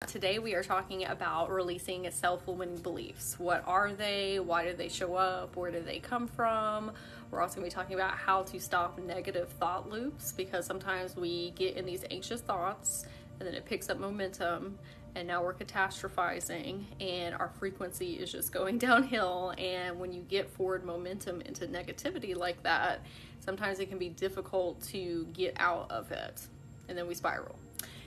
today we are talking about releasing self-limiting beliefs. What are they? Why do they show up? Where do they come from? We're also going to be talking about how to stop negative thought loops, because sometimes we get in these anxious thoughts and then it picks up momentum and now we're catastrophizing and our frequency is just going downhill. And when you get forward momentum into negativity like that, sometimes it can be difficult to get out of it and then we spiral.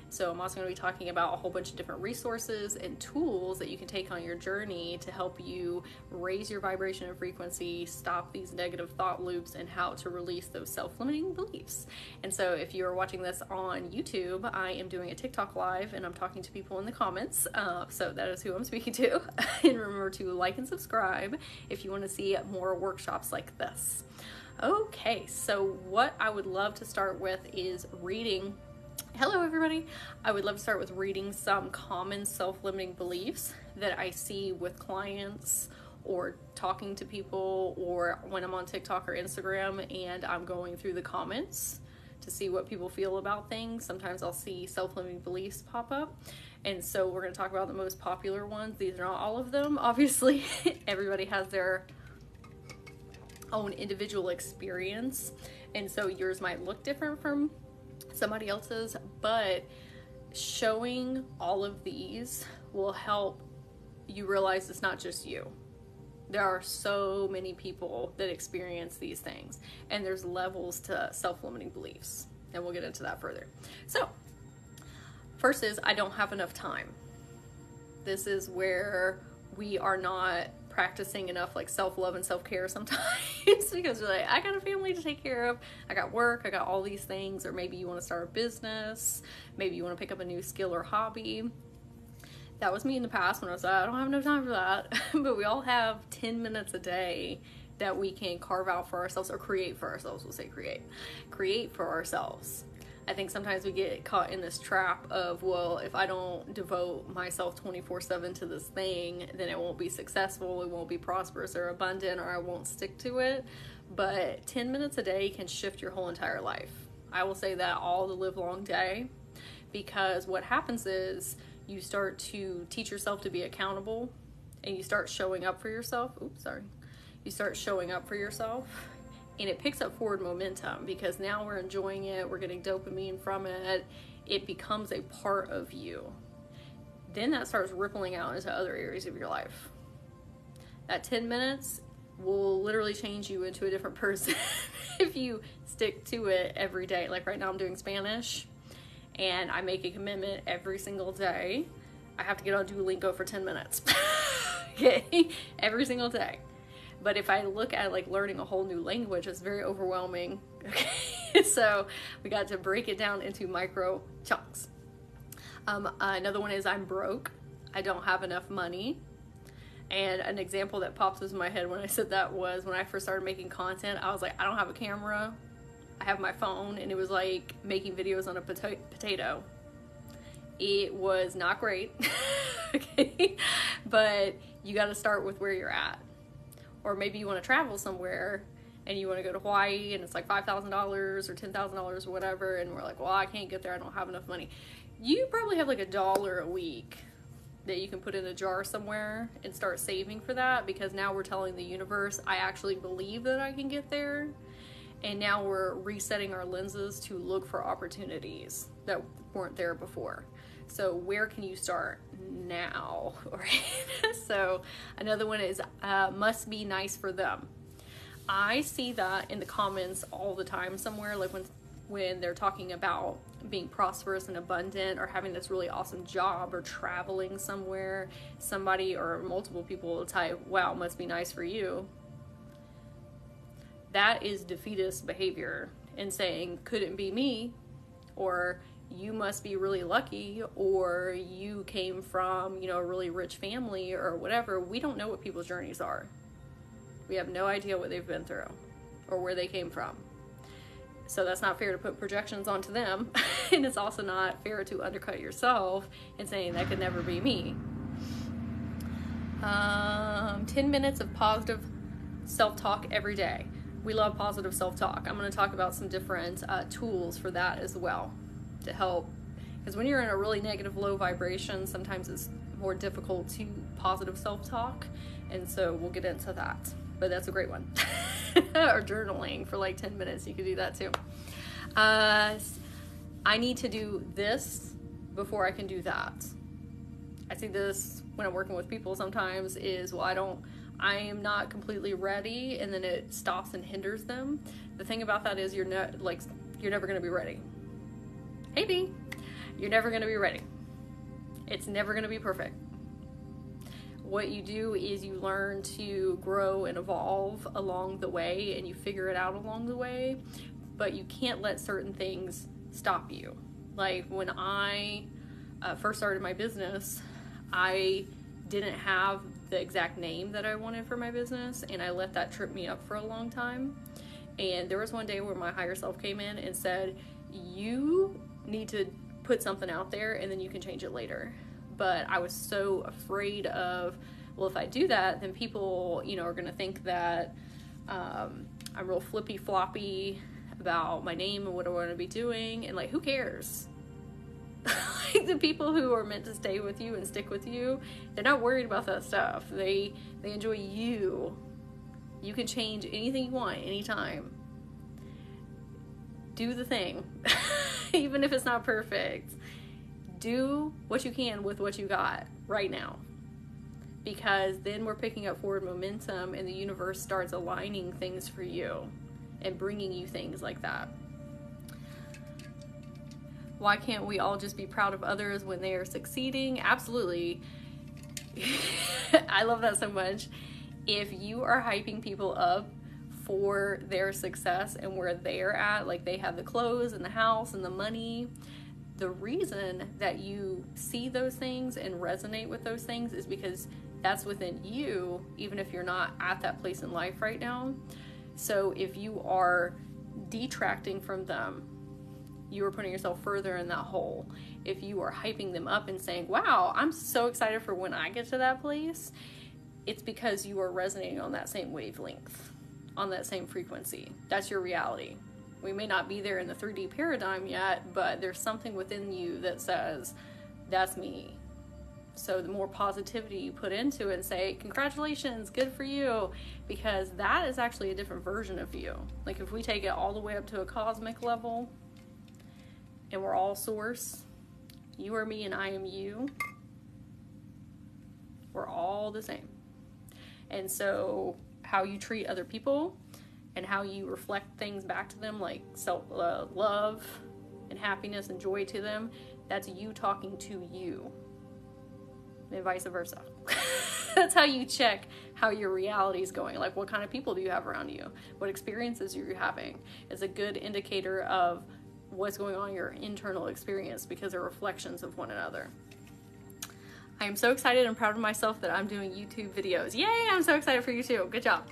So I'm also going to be talking about a whole bunch of different resources and tools that you can take on your journey to help you raise your vibration and frequency, stop these negative thought loops, and how to release those self-limiting beliefs. And so if you're watching this on YouTube, I am doing a TikTok live and I'm talking to people in the comments. So that is who I'm speaking to. And remember to like and subscribe if you want to see more workshops like this. Okay, so what I would love to start with is reading. Hello everybody. I would love to start with reading some common self-limiting beliefs that I see with clients or talking to people, or when I'm on TikTok or Instagram and I'm going through the comments to see what people feel about things. Sometimes I'll see self-limiting beliefs pop up. And so we're going to talk about the most popular ones. These are not all of them, obviously. Everybody has their own individual experience. And so yours might look different from somebody else's, but showing all of these will help you realize it's not just you. There are so many people that experience these things, and there's levels to self-limiting beliefs, and we'll get into that further. So first is, I don't have enough time. This is where we are not practicing enough like self-love and self-care sometimes because you're like, I got a family to take care of, I got work, I got all these things. Or maybe you want to start a business, maybe you want to pick up a new skill or hobby. That was me in the past when I was like, I don't have enough time for that. But we all have 10 minutes a day that we can carve out for ourselves, or create for ourselves. We'll say create for ourselves. I think sometimes we get caught in this trap of, well, if I don't devote myself 24/7 to this thing, then it won't be successful, it won't be prosperous or abundant, or I won't stick to it. But 10 minutes a day can shift your whole entire life. I will say that all the live long day, because what happens is you start to teach yourself to be accountable, and you start showing up for yourself. You start showing up for yourself. And it picks up forward momentum, because now we're enjoying it, we're getting dopamine from it, it becomes a part of you. Then that starts rippling out into other areas of your life. That 10 minutes will literally change you into a different person if you stick to it every day. Like right now I'm doing Spanish, and I make a commitment every single day. I have to get on Duolingo for 10 minutes. Okay, every single day. But if I look at like learning a whole new language, it's very overwhelming. Okay, so we got to break it down into micro chunks. Another one is, I'm broke. I don't have enough money. And an example that pops into my head when I said that was when I first started making content. I was like, I don't have a camera. I have my phone, and it was like making videos on a potato. It was not great. Okay, but you got to start with where you're at. Or maybe you want to travel somewhere and you want to go to Hawaii and it's like $5,000 or $10,000 or whatever, and we're like, well, I can't get there, I don't have enough money. You probably have like $1 a week that you can put in a jar somewhere and start saving for that, because now we're telling the universe, I actually believe that I can get there. And now we're resetting our lenses to look for opportunities that weren't there before. So where can you start now? Right? So another one is, must be nice for them. I see that in the comments all the time somewhere, like when they're talking about being prosperous and abundant, or having this really awesome job, or traveling somewhere. Somebody or multiple people will type, wow, must be nice for you. That is defeatist behavior, and saying, couldn't be me, or you must be really lucky, or you came from, a really rich family, or whatever. We don't know what people's journeys are. We have no idea what they've been through or where they came from. So that's not fair to put projections onto them. And it's also not fair to undercut yourself and saying that could never be me. 10 minutes of positive self-talk every day. We love positive self-talk. I'm going to talk about some different tools for that as well, to help Because when you're in a really negative, low vibration, sometimes it's more difficult to positive self-talk. And so we'll get into that. But that's a great one. Or journaling for like 10 minutes. You could do that too. I need to do this before I can do that. I see this when I'm working with people sometimes is, well, I am not completely ready, and then it stops and hinders them. The thing about that is you're never going to be ready. Hey B, you're never going to be ready. It's never going to be perfect. What you do is you learn to grow and evolve along the way, and you figure it out along the way, but you can't let certain things stop you. Like when I first started my business, I didn't have the exact name that I wanted for my business, and I let that trip me up for a long time. And there was one day where my higher self came in and said, you need to put something out there and then you can change it later. But I was so afraid of, well, if I do that, then people, are going to think that I'm real flippy floppy about my name and what I want to be doing. And like, who cares? Like the people who are meant to stay with you and stick with you, they're not worried about that stuff. They enjoy you. You can change anything you want anytime. Do the thing. Even if it's not perfect. Do what you can with what you got right now. Because then we're picking up forward momentum and the universe starts aligning things for you and bringing you things like that. Why can't we all just be proud of others when they are succeeding? Absolutely. I love that so much. If you are hyping people up for their success and where they're at, like they have the clothes and the house and the money, the reason that you see those things and resonate with those things is because that's within you, even if you're not at that place in life right now. So if you are detracting from them, you are putting yourself further in that hole. If you are hyping them up and saying, wow, I'm so excited for when I get to that place, it's because you are resonating on that same wavelength, on that same frequency. That's your reality. We may not be there in the 3D paradigm yet, but there's something within you that says, that's me. So the more positivity you put into it and say, congratulations, good for you, because that is actually a different version of you. Like if we take it all the way up to a cosmic level, and we're all source, you are me and I am you, we're all the same. And so how you treat other people and how you reflect things back to them, like love and happiness and joy to them, that's you talking to you, and vice versa. That's how you check how your reality is going. Like what kind of people do you have around you? What experiences are you having? It's a good indicator of what's going on in your internal experience because they're reflections of one another. I am so excited and proud of myself that I'm doing YouTube videos. Yay, I'm so excited for you too. Good job.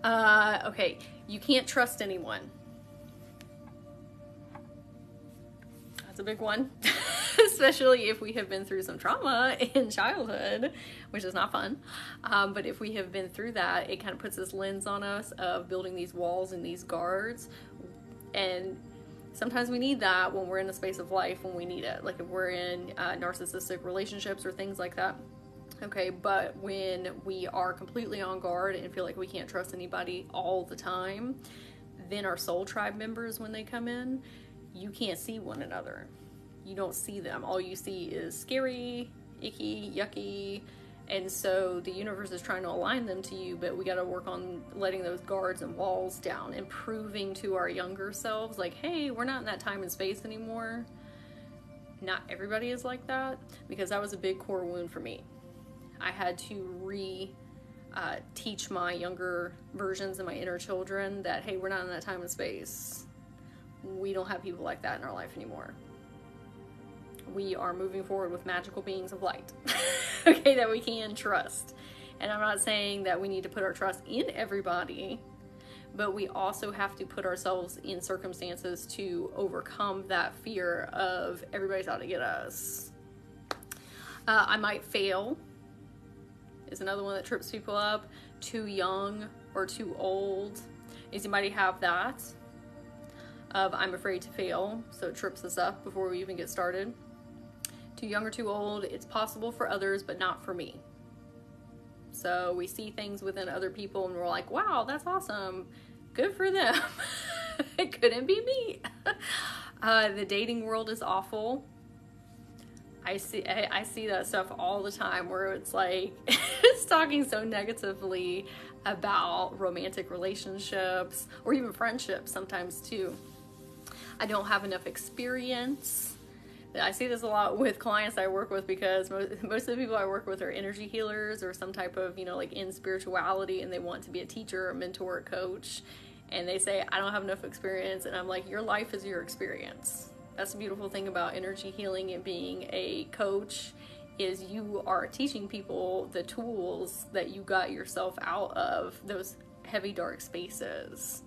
Okay, you can't trust anyone. That's a big one. Especially if we have been through some trauma in childhood, which is not fun. But if we have been through that, it kind of puts this lens on us of building these walls and these guards. And sometimes we need that when we're in a space of life when we need it. Like if we're in narcissistic relationships or things like that. Okay, but when we are completely on guard and feel like we can't trust anybody all the time, then our soul tribe members, when they come in, you can't see one another. You don't see them. All you see is scary, icky, yucky. And so the universe is trying to align them to you, but we got to work on letting those guards and walls down and proving to our younger selves, like, hey, we're not in that time and space anymore. Not everybody is like that, because that was a big core wound for me. I had to teach my younger versions and my inner children that, hey, we're not in that time and space. We don't have people like that in our life anymore. We are moving forward with magical beings of light, okay, that we can trust. And I'm not saying that we need to put our trust in everybody, but we also have to put ourselves in circumstances to overcome that fear of everybody's out to get us. I might fail is another one that trips people up. Too young or too old. Does anybody have that? of I'm afraid to fail, so it trips us up before we even get started. Too young or too old, it's possible for others, but not for me. So we see things within other people and we're like, wow, that's awesome. Good for them. It couldn't be me. The dating world is awful. I see that stuff all the time where it's like, it's talking so negatively about romantic relationships or even friendships sometimes too. I don't have enough experience. I see this a lot with clients I work with because most of the people I work with are energy healers or some type of, like in spirituality, and they want to be a teacher, a mentor, a coach. And they say, I don't have enough experience. And I'm like, your life is your experience. That's the beautiful thing about energy healing and being a coach, is you are teaching people the tools that you got yourself out of those heavy dark spaces.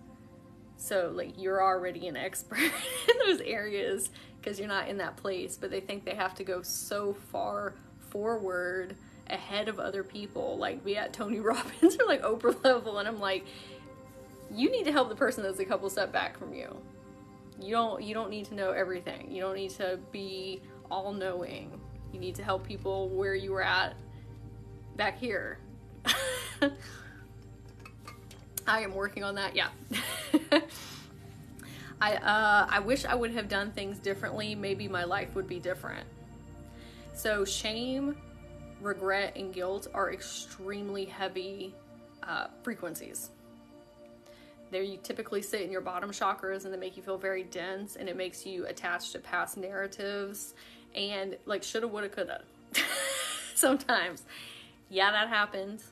So like you're already an expert in those areas because you're not in that place, but they think they have to go so far forward ahead of other people, like be at Tony Robbins or like Oprah level. And I'm like, you need to help the person that's a couple steps back from you. You don't need to know everything. You don't need to be all knowing. You need to help people where you were at back here. I am working on that. Yeah. I wish I would have done things differently. Maybe my life would be different. So shame, regret, and guilt are extremely heavy frequencies. They typically sit in your bottom chakras and they make you feel very dense, and it makes you attached to past narratives and like shoulda, woulda, coulda. Sometimes. Yeah, that happened.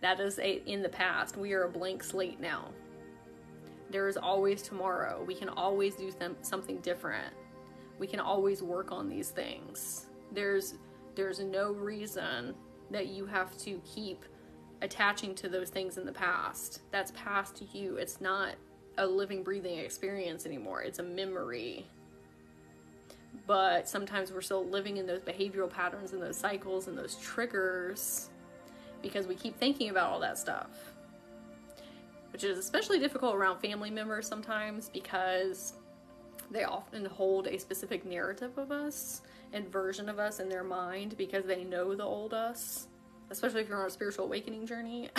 That is in the past. We are a blank slate now. There is always tomorrow. We can always do something different. We can always work on these things. There's no reason that you have to keep attaching to those things in the past. That's past you. It's not a living, breathing experience anymore. It's a memory. But sometimes we're still living in those behavioral patterns and those cycles and those triggers because we keep thinking about all that stuff, which is especially difficult around family members sometimes because they often hold a specific narrative of us and version of us in their mind because they know the old us, especially if you're on a spiritual awakening journey.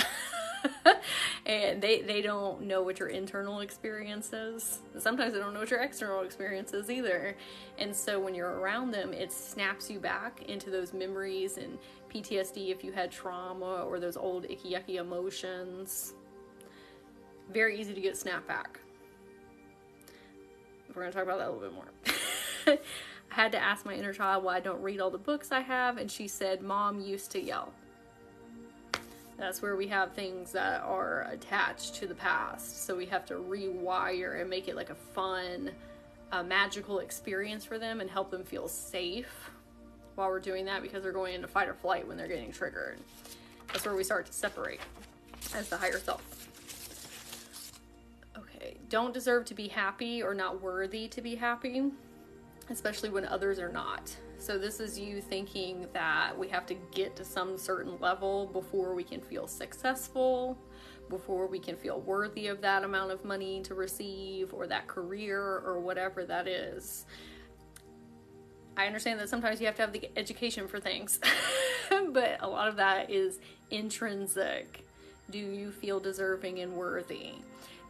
And they don't know what your internal experience is. Sometimes they don't know what your external experience is either. And so when you're around them, it snaps you back into those memories and PTSD if you had trauma or those old icky yucky emotions. Very easy to get snapped back. We're going to talk about that a little bit more. I had to ask my inner child why I don't read all the books I have, and she said, Mom used to yell. That's where we have things that are attached to the past. So we have to rewire and make it like a fun, magical experience for them and help them feel safe while we're doing that, because they're going into fight or flight when they're getting triggered. That's where we start to separate as the higher self. Okay, don't deserve to be happy or not worthy to be happy, especially when others are not. So this is you thinking that we have to get to some certain level before we can feel successful, before we can feel worthy of that amount of money to receive or that career or whatever that is. I understand that sometimes you have to have the education for things, but a lot of that is intrinsic. Do you feel deserving and worthy?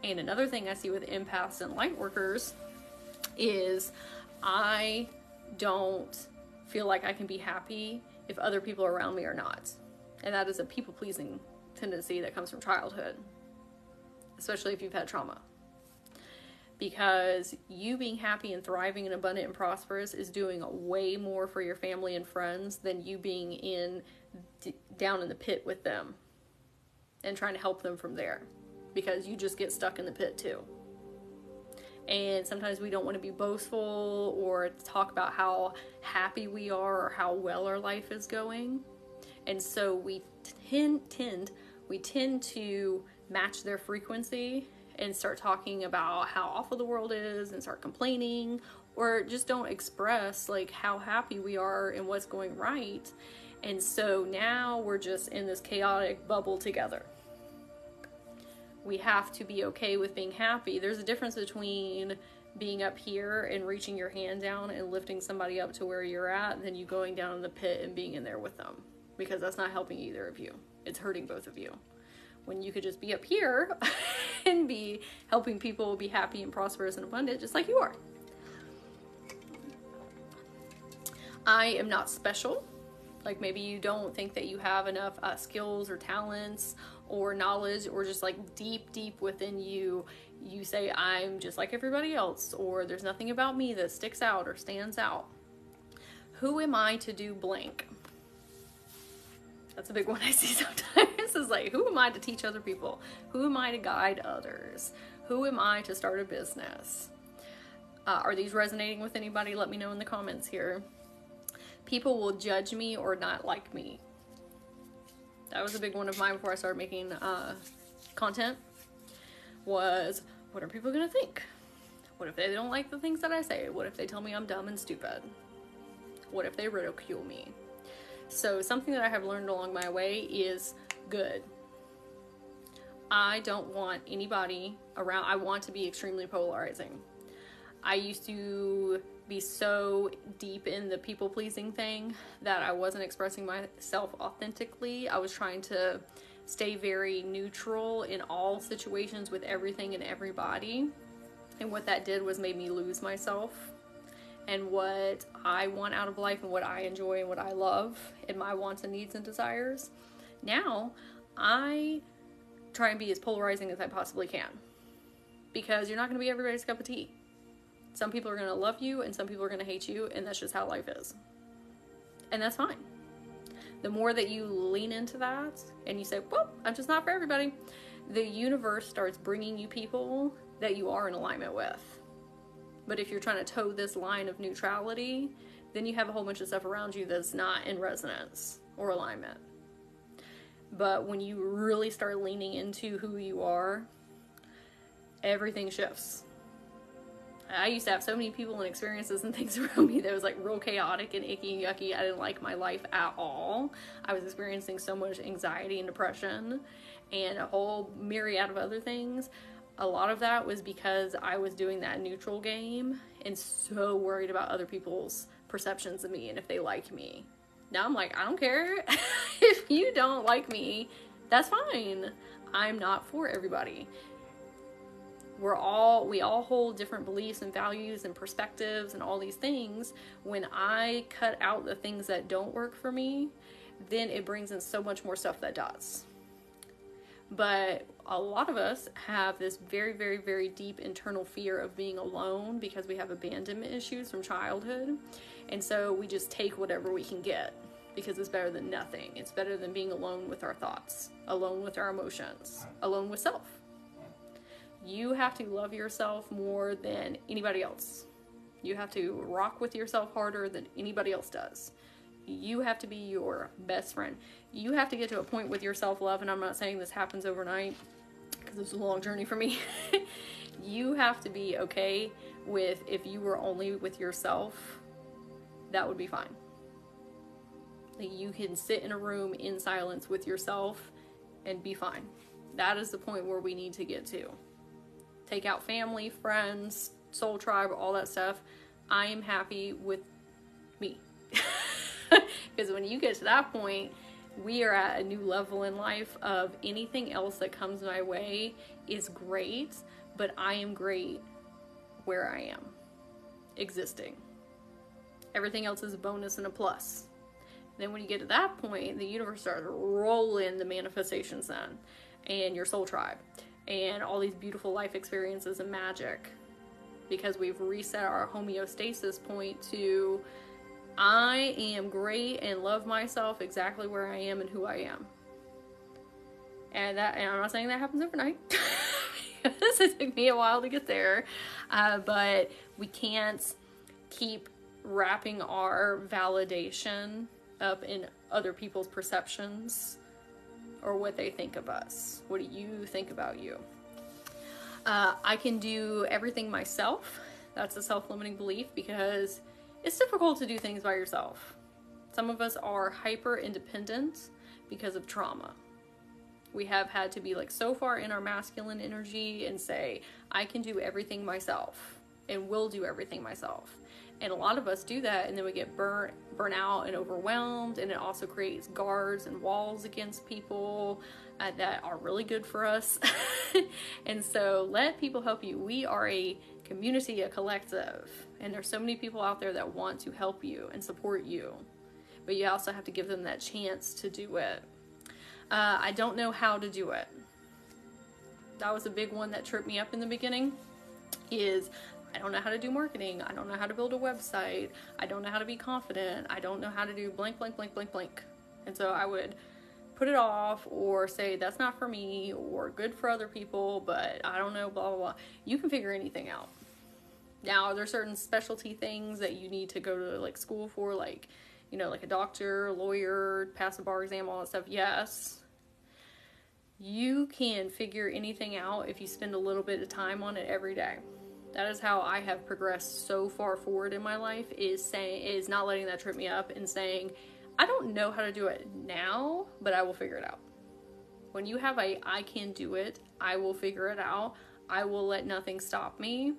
And another thing I see with empaths and light workers is I don't feel like I can be happy if other people around me are not. And that is a people-pleasing tendency that comes from childhood, especially if you've had trauma. Because you being happy and thriving and abundant and prosperous is doing way more for your family and friends than you being down in the pit with them and trying to help them from there, because you just get stuck in the pit too. And sometimes we don't want to be boastful or talk about how happy we are or how well our life is going. And so we tend to match their frequency and start talking about how awful the world is and start complaining, or just don't express like how happy we are and what's going right. And so now we're just in this chaotic bubble together. We have to be okay with being happy. There's a difference between being up here and reaching your hand down and lifting somebody up to where you're at than you going down in the pit and being in there with them, because that's not helping either of you. It's hurting both of you. When you could just be up here and be helping people be happy and prosperous and abundant, just like you are. I am not special. Like, maybe you don't think that you have enough skills or talents or knowledge, or just like deep within you, you say, I'm just like everybody else, or there's nothing about me that sticks out or stands out. Who am I to do blank? That's a big one I see sometimes. It's like, who am I to teach other people? Who am I to guide others? Who am I to start a business? Are these resonating with anybody? Let me know in the comments here. People will judge me or not like me. That was a big one of mine before I started making content. Was, what are people gonna think? What if they don't like the things that I say? What if they tell me I'm dumb and stupid? What if they ridicule me? So something that I have learned along my way is good. I don't want anybody around. I want to be extremely polarizing. I used to be so deep in the people pleasing thing that I wasn't expressing myself authentically. I was trying to stay very neutral in all situations with everything and everybody. And what that did was made me lose myself and what I want out of life and what I enjoy and what I love and my wants and needs and desires. Now I try and be as polarizing as I possibly can, because you're not going to be everybody's cup of tea. Some people are going to love you and some people are going to hate you, and that's just how life is. And that's fine. The more that you lean into that and you say, well, I'm just not for everybody, the universe starts bringing you people that you are in alignment with. But if you're trying to toe this line of neutrality, then you have a whole bunch of stuff around you that's not in resonance or alignment. But when you really start leaning into who you are, everything shifts. I used to have so many people and experiences and things around me that was like real chaotic and icky and yucky. I didn't like my life at all. I was experiencing so much anxiety and depression and a whole myriad of other things. A lot of that was because I was doing that neutral game and so worried about other people's perceptions of me and if they like me. Now I'm like, I don't care. If you don't like me, that's fine. I'm not for everybody. We all hold different beliefs and values and perspectives and all these things. When I cut out the things that don't work for me, then it brings in so much more stuff that does. But a lot of us have this very, very, very deep internal fear of being alone because we have abandonment issues from childhood. And so we just take whatever we can get because it's better than nothing. It's better than being alone with our thoughts, alone with our emotions, alone with self. You have to love yourself more than anybody else. You have to rock with yourself harder than anybody else does. You have to be your best friend. You have to get to a point with your self-love, and I'm not saying this happens overnight because it's a long journey for me. You have to be okay with, if you were only with yourself, that would be fine. Like, you can sit in a room in silence with yourself and be fine. That is the point where we need to get to. Take out family, friends, soul tribe, all that stuff. I am happy with me. Because when you get to that point, we are at a new level in life of anything else that comes my way is great, but I am great where I am, existing. Everything else is a bonus and a plus. Then when you get to that point, the universe starts rolling the manifestations then, and your soul tribe, and all these beautiful life experiences and magic, because we've reset our homeostasis point to, I am great and love myself exactly where I am and who I am. And I'm not saying that happens overnight. It took me a while to get there. But we can't keep wrapping our validation up in other people's perceptions or what they think of us. What do you think about you? I can do everything myself. That's a self-limiting belief, because it's difficult to do things by yourself. Some of us are hyper independent because of trauma. We have had to be like so far in our masculine energy and say, I can do everything myself. and will do everything myself. And a lot of us do that, and then we get burnt out and overwhelmed, and it also creates guards and walls against people that are really good for us. And so let people help you. We are a community, a collective, and there's so many people out there that want to help you and support you, but you also have to give them that chance to do it. I don't know how to do it. That was a big one that tripped me up in the beginning, is I don't know how to do marketing. I don't know how to build a website. I don't know how to be confident. I don't know how to do blank, blank, blank, blank, blank. And so I would put it off or say that's not for me or good for other people, but I don't know, blah, blah, blah. You can figure anything out. Now, there's certain specialty things that you need to go to like school for, like, you know, like a doctor, a lawyer, pass a bar exam, all that stuff. Yes. You can figure anything out if you spend a little bit of time on it every day. That is how I have progressed so far forward in my life, is not letting that trip me up and saying, I don't know how to do it now, but I will figure it out. When you have I can do it, I will figure it out, I will let nothing stop me,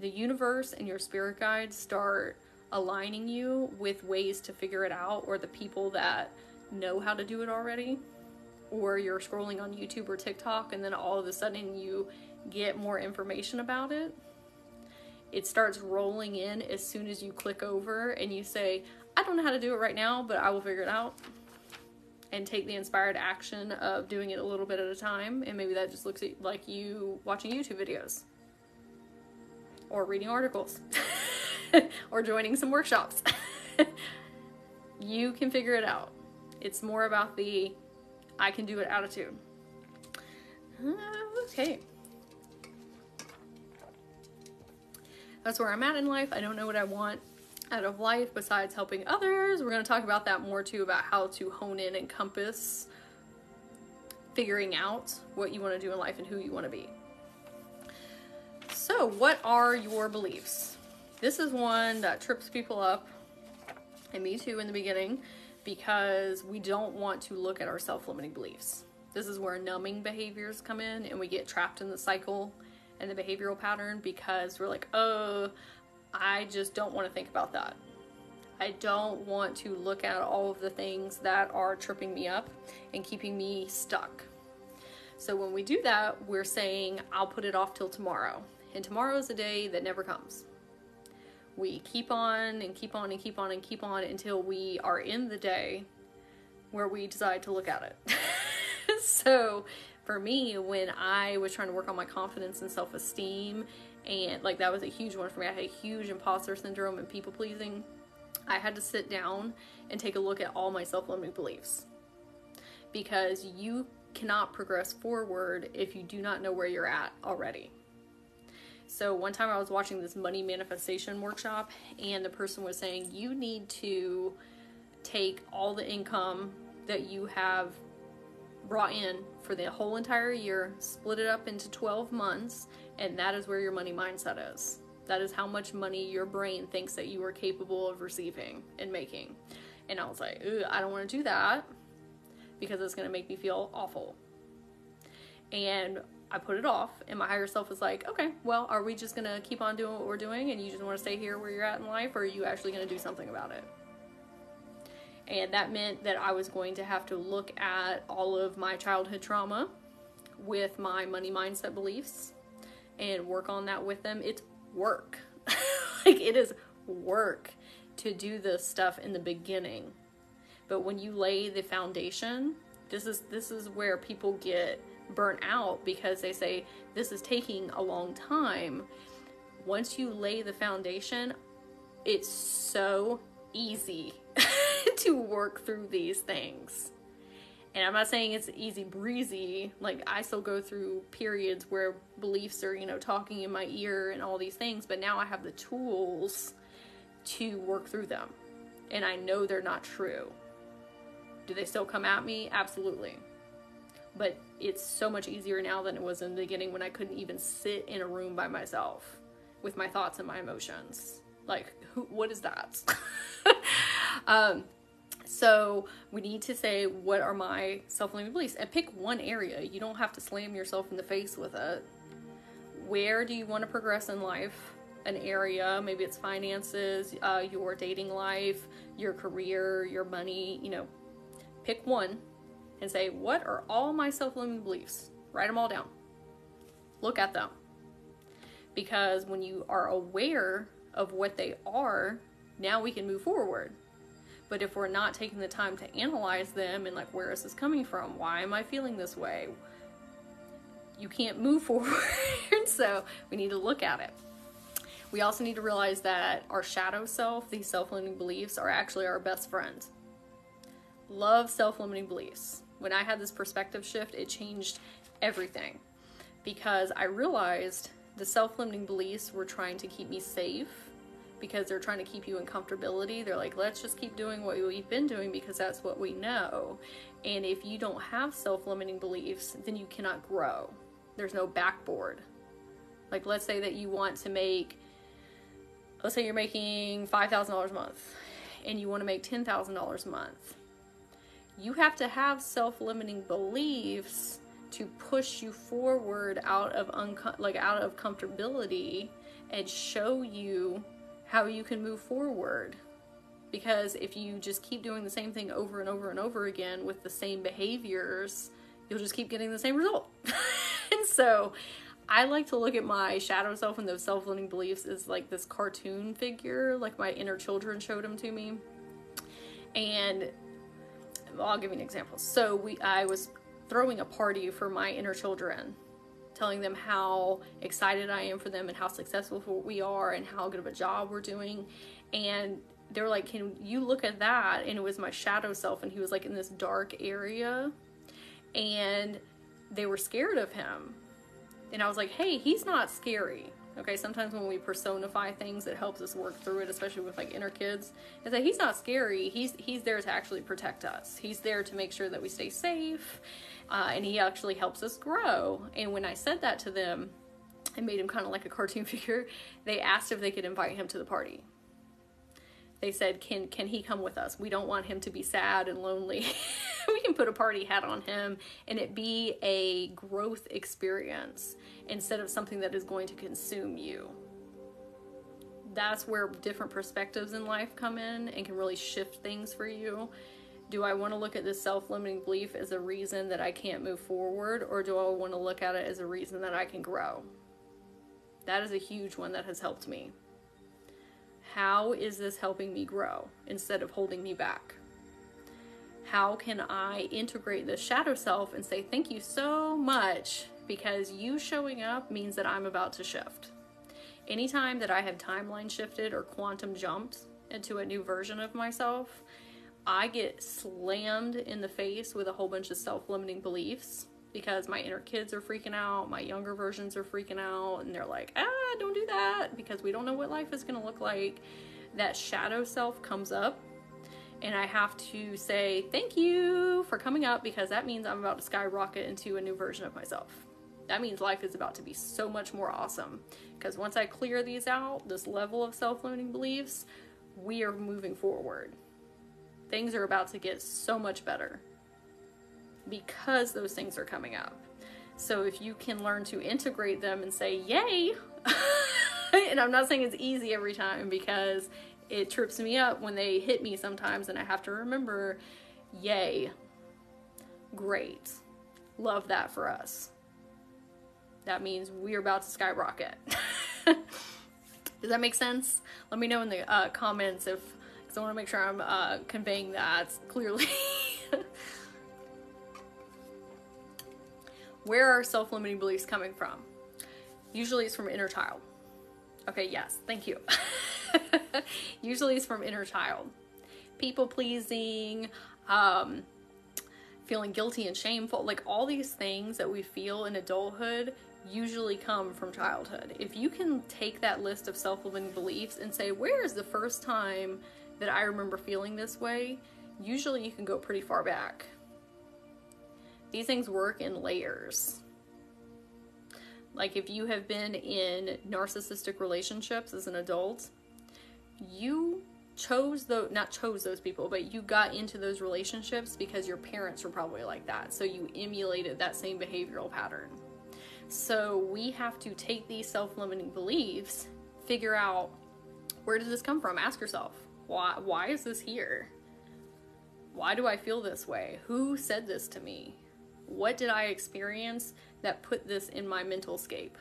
the universe and your spirit guides start aligning you with ways to figure it out, or the people that know how to do it already. Or you're scrolling on YouTube or TikTok and then all of a sudden you get more information about it. It starts rolling in as soon as you click over and you say, I don't know how to do it right now, but I will figure it out. And take the inspired action of doing it a little bit at a time. And maybe that just looks like you watching YouTube videos. Or reading articles. Or joining some workshops. You can figure it out. It's more about the I can do it attitude. Okay. That's where I'm at in life. I don't know what I want out of life besides helping others. We're going to talk about that more too, about how to hone in and compass figuring out what you want to do in life and who you want to be. So, what are your beliefs? This is one that trips people up, and me too in the beginning, because we don't want to look at our self-limiting beliefs. This is where numbing behaviors come in, and we get trapped in the cycle and the behavioral pattern because we're like, oh, I just don't want to think about that. I don't want to look at all of the things that are tripping me up and keeping me stuck. So when we do that, we're saying, I'll put it off till tomorrow. And tomorrow is a day that never comes. We keep on and keep on and keep on and keep on until we are in the day where we decide to look at it. So for me, when I was trying to work on my confidence and self-esteem, and like that was a huge one for me. I had a huge imposter syndrome and people pleasing. I had to sit down and take a look at all my self-limiting beliefs, because you cannot progress forward if you do not know where you're at already. So one time I was watching this money manifestation workshop, and the person was saying, you need to take all the income that you have brought in for the whole entire year, split it up into 12 months, and that is where your money mindset is. That is how much money your brain thinks that you are capable of receiving and making. And I was like, I don't want to do that because it's going to make me feel awful. And I put it off, and my higher self was like, okay, well, are we just going to keep on doing what we're doing and you just want to stay here where you're at in life, or are you actually going to do something about it? And that meant that I was going to have to look at all of my childhood trauma with my money mindset beliefs and work on that with them. It's work. Like, it is work to do this stuff in the beginning. But when you lay the foundation, this is where people get burnt out, because they say this is taking a long time. Once you lay the foundation, it's so easy to work through these things. And I'm not saying it's easy breezy. Like, I still go through periods where beliefs are, talking in my ear and all these things, but now I have the tools to work through them. And I know they're not true. Do they still come at me? Absolutely. But it's so much easier now than it was in the beginning, when I couldn't even sit in a room by myself with my thoughts and my emotions. Like, what is that? So we need to say, what are my self-limiting beliefs? And pick one area. You don't have to slam yourself in the face with it. Where do you want to progress in life? an area, maybe it's finances, your dating life, your career, your money, you know, pick one and say, what are all my self-limiting beliefs? Write them all down. Look at them. Because when you are aware of what they are, now we can move forward. But if we're not taking the time to analyze them and like, where is this coming from? Why am I feeling this way? You can't move forward. So we need to look at it. We also need to realize that our shadow self, these self-limiting beliefs, are actually our best friends. Love self-limiting beliefs. When I had this perspective shift, it changed everything. Because I realized the self-limiting beliefs were trying to keep me safe, because they're trying to keep you in comfortability. They're like, let's just keep doing what we've been doing because that's what we know. And if you don't have self-limiting beliefs, then you cannot grow. There's no backboard. Like, let's say that you want to make, let's say you're making $5,000 a month and you want to make $10,000 a month. You have to have self-limiting beliefs to push you forward out of comfortability and show you how you can move forward. Because if you just keep doing the same thing over and over and over again with the same behaviors, you'll just keep getting the same result. And so I like to look at my shadow self and those self-limiting beliefs as like this cartoon figure, like my inner children showed them to me. And I'll give you an example. So I was throwing a party for my inner children, telling them how excited I am for them and how successful we are and how good of a job we're doing. And they were like, can you look at that? And it was my shadow self, and he was like in this dark area, and they were scared of him. And I was like, hey, he's not scary. Okay, sometimes when we personify things, it helps us work through it, especially with like inner kids. Is that he's not scary. He's there to actually protect us. He's there to make sure that we stay safe, and he actually helps us grow. And when I said that to them, I made him kind of like a cartoon figure. They asked if they could invite him to the party. They said, can he come with us? We don't want him to be sad and lonely. We can put a party hat on him and it be a growth experience instead of something that is going to consume you. That's where different perspectives in life come in and can really shift things for you. Do I want to look at this self-limiting belief as a reason that I can't move forward, or do I want to look at it as a reason that I can grow? That is a huge one that has helped me. How is this helping me grow instead of holding me back? How can I integrate this shadow self and say, thank you so much, because you showing up means that I'm about to shift. Anytime that I have timeline shifted or quantum jumped into a new version of myself, I get slammed in the face with a whole bunch of self-limiting beliefs, because my inner kids are freaking out, my younger versions are freaking out, and they're like, don't do that, because we don't know what life is going to look like. That shadow self comes up, and I have to say, thank you for coming up, because that means I'm about to skyrocket into a new version of myself. That means life is about to be so much more awesome, because once I clear these out, this level of self-limiting beliefs, we are moving forward. Things are about to get so much better because those things are coming up. So if you can learn to integrate them and say, yay, and I'm not saying it's easy every time, because it trips me up when they hit me sometimes, and I have to remember, yay, great, love that for us. That means we're about to skyrocket. Does that make sense? Let me know in the comments because I want to make sure I'm conveying that clearly. Where are self-limiting beliefs coming from? Usually it's from inner child. Okay, yes, thank you. Usually it's from inner child. People-pleasing, feeling guilty and shameful, like all these things that we feel in adulthood usually come from childhood. If you can take that list of self-limiting beliefs and say, where is the first time that I remember feeling this way? Usually you can go pretty far back. These things work in layers. Like if you have been in narcissistic relationships as an adult, you not chose those people, but you got into those relationships because your parents were probably like that. So you emulated that same behavioral pattern. So we have to take these self-limiting beliefs, figure out, where did this come from? Ask yourself, why is this here? Why do I feel this way? Who said this to me? What did I experience that put this in my mental scape?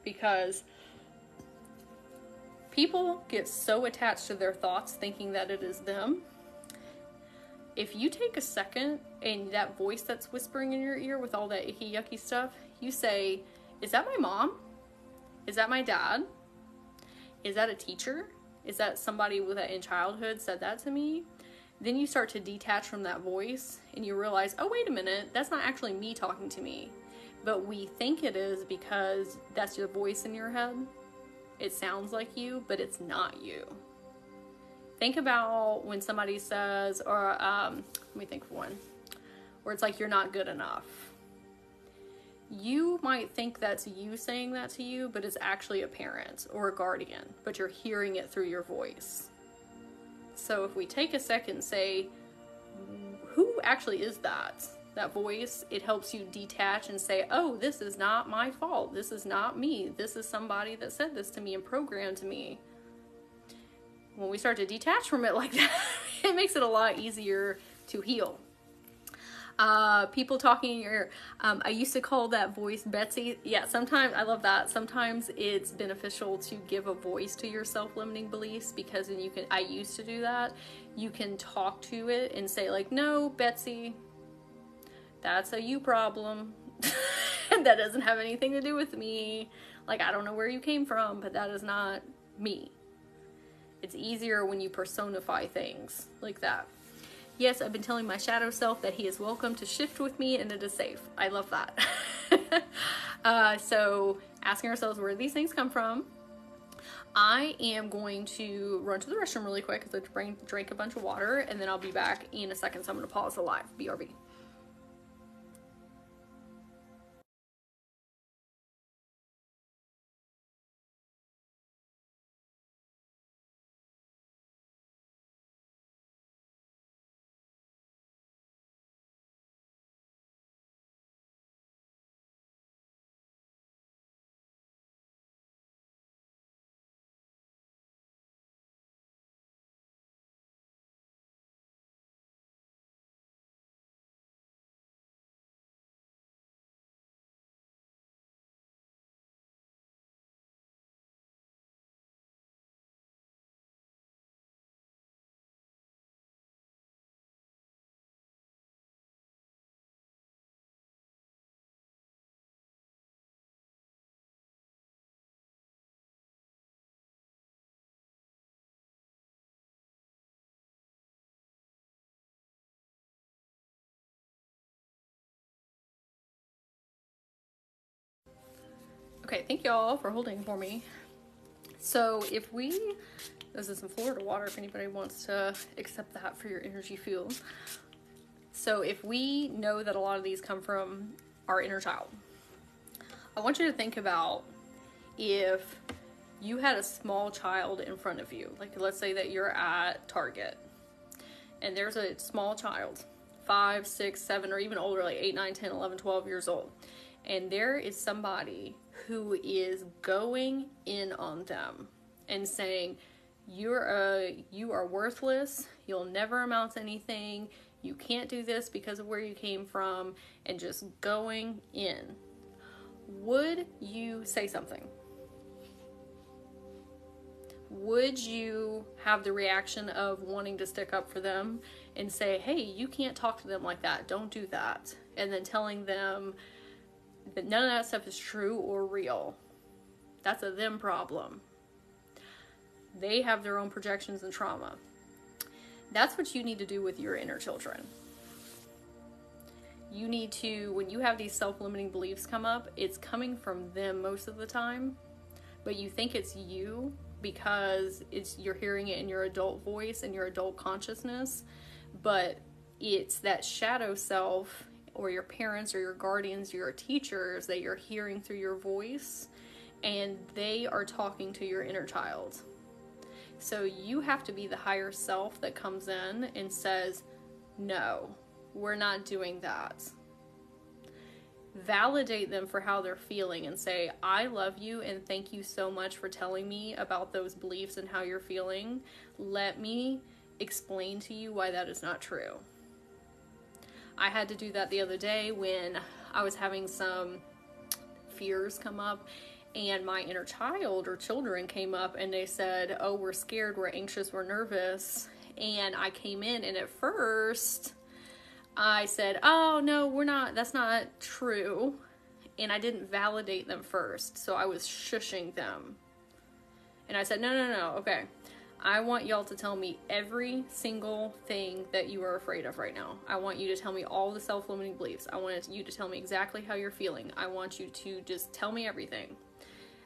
Because people get so attached to their thoughts thinking that it is them. If you take a second and that voice that's whispering in your ear with all that icky yucky stuff, you say, is that my mom? Is that my dad? Is that a teacher? Is that somebody that in childhood said that to me? Then you start to detach from that voice and you realize, oh, wait a minute, that's not actually me talking to me. But we think it is because that's your voice in your head. It sounds like you, but it's not you. Think about when somebody says, or let me think of one, where it's like, you're not good enough. You might think that's you saying that to you, but it's actually a parent or a guardian, but you're hearing it through your voice. So if we take a second and say, who actually is that voice, it helps you detach and say, oh, this is not my fault. This is not me. This is somebody that said this to me and programmed me. When we start to detach from it like that, it makes it a lot easier to heal. People talking in your ear. I used to call that voice Betsy. Yeah, sometimes, I love that. Sometimes it's beneficial to give a voice to your self-limiting beliefs, because then you can, I used to do that. You can talk to it and say like, no, Betsy, that's a you problem. That doesn't have anything to do with me. Like, I don't know where you came from, but that is not me. It's easier when you personify things like that. Yes, I've been telling my shadow self that he is welcome to shift with me and it is safe. I love that. So asking ourselves where these things come from. I am going to run to the restroom really quick because I drank a bunch of water, and then I'll be back in a second. So I'm going to pause the live. BRB. Okay, thank y'all for holding for me. So if we, this is some Florida water if anybody wants to accept that for your energy field. So if we know that a lot of these come from our inner child, I want you to think about if you had a small child in front of you. Like, let's say that you're at Target and there's a small child, 5, 6, 7, or even older, like 8, 9, 10, 11, 12 years old. And there is somebody who is going in on them and saying, you are worthless, you'll never amount to anything, you can't do this because of where you came from, and just going in. Would you say something? Would you have the reaction of wanting to stick up for them and say, hey, you can't talk to them like that, don't do that, and then telling them that none of that stuff is true or real? That's a them problem. They have their own projections and trauma. That's what you need to do with your inner children. You need to, when you have these self-limiting beliefs come up, it's coming from them most of the time, but you think it's you because you're hearing it in your adult voice and your adult consciousness, but it's that shadow self, or your parents or your guardians, your teachers, that you're hearing through your voice, and they are talking to your inner child. So you have to be the higher self that comes in and says, no, we're not doing that. validate them for how they're feeling and say, I love you and thank you so much for telling me about those beliefs and how you're feeling. Let me explain to you why that is not true. I had to do that the other day when I was having some fears come up, and my inner child or children came up and they said, oh, we're scared, we're anxious, we're nervous. And I came in, and at first I said, oh, no, we're not, that's not true. And I didn't validate them first. So I was shushing them. And I said, no, okay. I want y'all to tell me every single thing that you are afraid of right now. I want you to tell me all the self-limiting beliefs. I want you to tell me exactly how you're feeling. I want you to just tell me everything.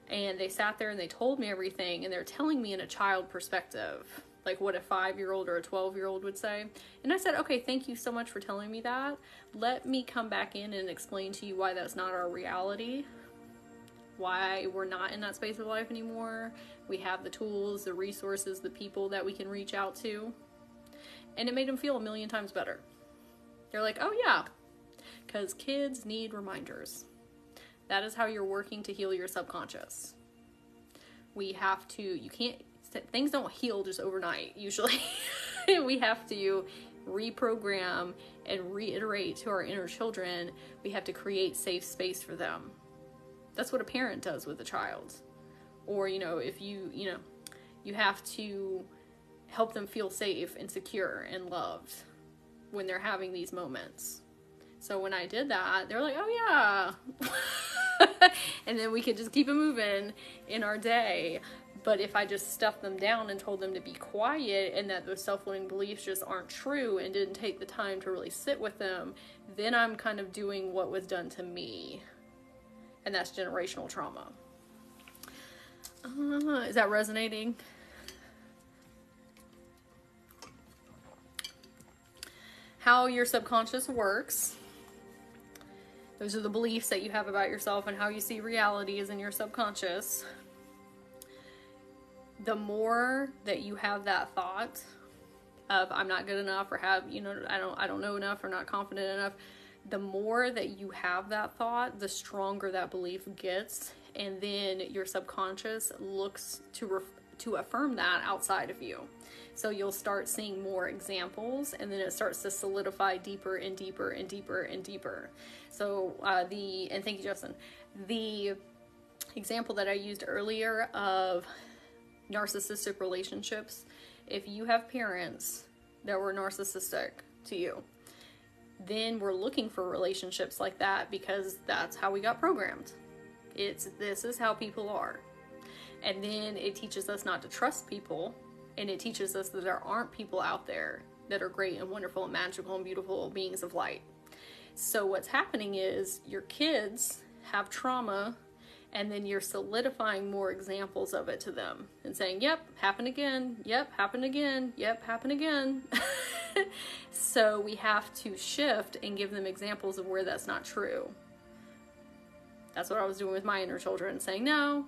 And they sat there and they told me everything, and they're telling me in a child perspective, like what a 5-year-old or a 12-year-old would say. And I said, okay, thank you so much for telling me that. Let me come back in and explain to you why that's not our reality, why we're not in that space of life anymore. We have the tools, the resources, the people that we can reach out to. And it made them feel a million times better. They're like, oh yeah, because kids need reminders. That is how you're working to heal your subconscious. We have to, you can't, things don't heal just overnight, usually. We have to reprogram and reiterate to our inner children. We have to create safe space for them. That's what a parent does with a child. Or, if you have to help them feel safe and secure and loved when they're having these moments. So when I did that, they're like, oh yeah. And then we could just keep it moving in our day. But if I just stuffed them down and told them to be quiet and that those self-limiting beliefs just aren't true and didn't take the time to really sit with them, then I'm kind of doing what was done to me. And that's generational trauma. Is that resonating? How your subconscious works. Those are the beliefs that you have about yourself, and how you see reality is in your subconscious. The more that you have that thought of I'm not good enough, or I don't know enough, or not confident enough, the more that you have that thought, the stronger that belief gets, and then your subconscious looks to affirm that outside of you. So you'll start seeing more examples, and then it starts to solidify deeper and deeper and deeper and deeper. So and thank you, Justin. The example that I used earlier of narcissistic relationships, if you have parents that were narcissistic to you, then we're looking for relationships like that because that's how we got programmed. This is how people are. And then it teaches us not to trust people, and it teaches us that there aren't people out there that are great and wonderful and magical and beautiful beings of light. So what's happening is your kids have trauma, and then you're solidifying more examples of it to them and saying, yep, happened again, yep, happened again, yep, happened again. So we have to shift and give them examples of where that's not true. That's what I was doing with my inner children, saying, no,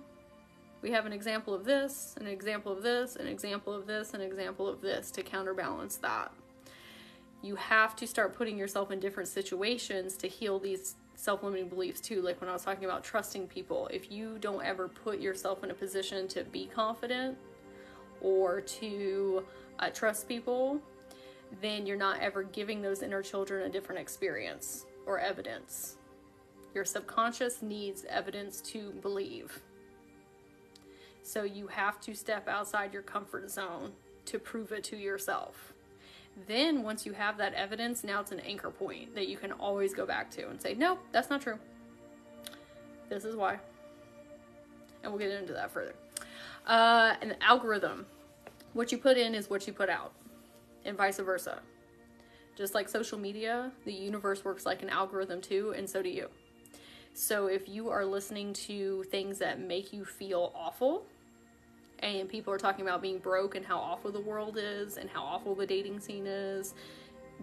we have an example of this, an example of this, an example of this, an example of this to counterbalance that. You have to start putting yourself in different situations to heal these self-limiting beliefs too. Like when I was talking about trusting people, if you don't ever put yourself in a position to be confident or to trust people, then you're not ever giving those inner children a different experience or evidence. Your subconscious needs evidence to believe. So you have to step outside your comfort zone to prove it to yourself. Then once you have that evidence, now it's an anchor point that you can always go back to and say, no, that's not true. This is why. And we'll get into that further. An algorithm. What you put in is what you put out, and vice versa. Just like social media, the universe works like an algorithm too, and so do you. So if you are listening to things that make you feel awful, and people are talking about being broke and how awful the world is and how awful the dating scene is,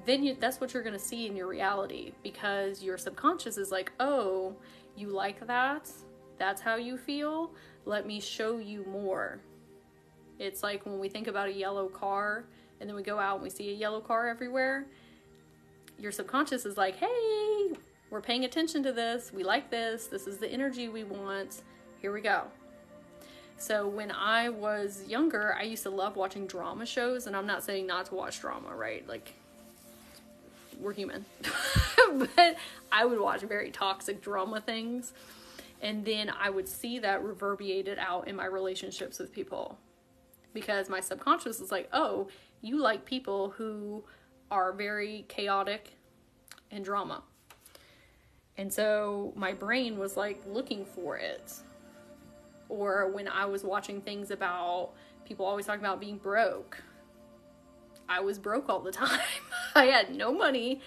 then that's what you're going to see in your reality, because your subconscious is like, oh, you like that? That's how you feel? Let me show you more. It's like when we think about a yellow car and then we go out and we see a yellow car everywhere. Your subconscious is like, hey, we're paying attention to this. We like this. This is the energy we want. Here we go. So when I was younger, I used to love watching drama shows, and I'm not saying not to watch drama, right? Like, we're human. But I would watch very toxic drama things, and then I would see that reverberated out in my relationships with people, because my subconscious is like, oh, you like people who are very chaotic and drama. And so my brain was like looking for it. Or when I was watching things about people always talking about being broke, I was broke all the time. I had no money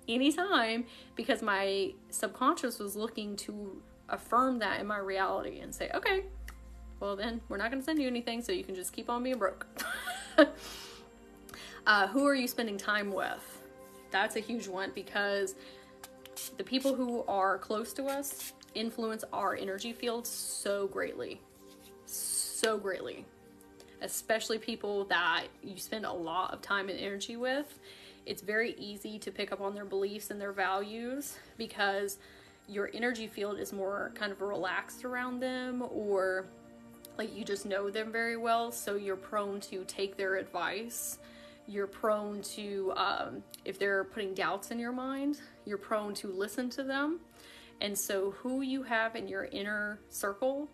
anytime, because my subconscious was looking to affirm that in my reality and say, okay, well then we're not going to send you anything, so you can just keep on being broke. Who are you spending time with? That's a huge one, because the people who are close to us influence our energy field so greatly. So greatly. Especially people that you spend a lot of time and energy with. It's very easy to pick up on their beliefs and their values, because your energy field is more kind of relaxed around them, or like you just know them very well, so you're prone to take their advice. You're prone to, if they're putting doubts in your mind, you're prone to listen to them. And so who you have in your inner circle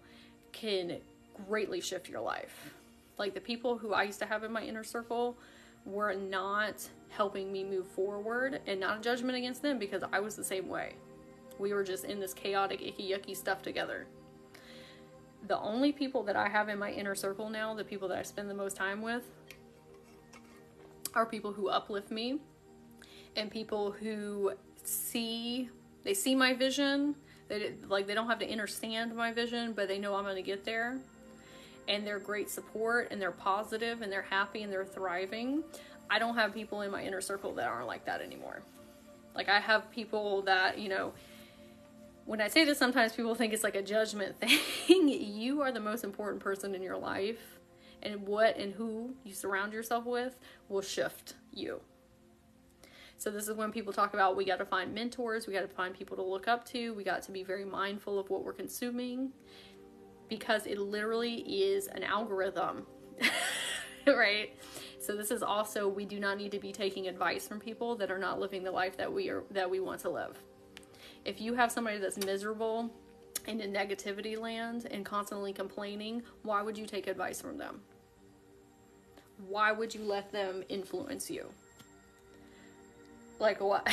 can greatly shift your life. Like the people who I used to have in my inner circle were not helping me move forward, and not a judgment against them, because I was the same way. We were just in this chaotic, icky, yucky stuff together. The only people that I have in my inner circle now, the people that I spend the most time with, are people who uplift me, and people who see my vision. They don't have to understand my vision, but they know I'm going to get there. And they're great support, and they're positive, and they're happy, and they're thriving. I don't have people in my inner circle that aren't like that anymore. Like, I have people that, you know, when I say this, sometimes people think it's like a judgment thing. You are the most important person in your life, and what and who you surround yourself with will shift you. So this is when people talk about, we got to find mentors, we got to find people to look up to, we got to be very mindful of what we're consuming, because it literally is an algorithm, right? So this is also, we do not need to be taking advice from people that are not living the life that we want to live. If you have somebody that's miserable and in negativity land and constantly complaining, why would you take advice from them? Why would you let them influence you? Like what?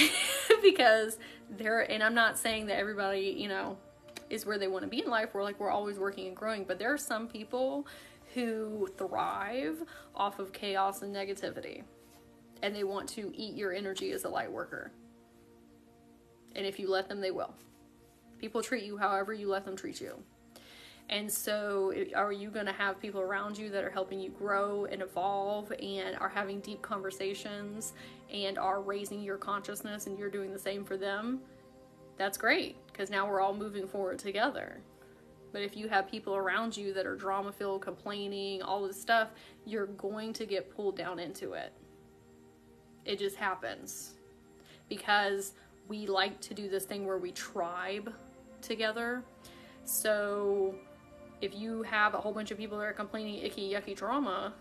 Because and I'm not saying that everybody, you know, is where they want to be in life. We're always working and growing, but there are some people who thrive off of chaos and negativity, and they want to eat your energy as a light worker. And if you let them, they will. People treat you however you let them treat you. And so are you going to have people around you that are helping you grow and evolve and are having deep conversations and are raising your consciousness, and you're doing the same for them? That's great, because now we're all moving forward together. But if you have people around you that are drama-filled, complaining, all this stuff, you're going to get pulled down into it. It just happens. Because we like to do this thing where we tribe together. So if you have a whole bunch of people that are complaining icky, yucky drama,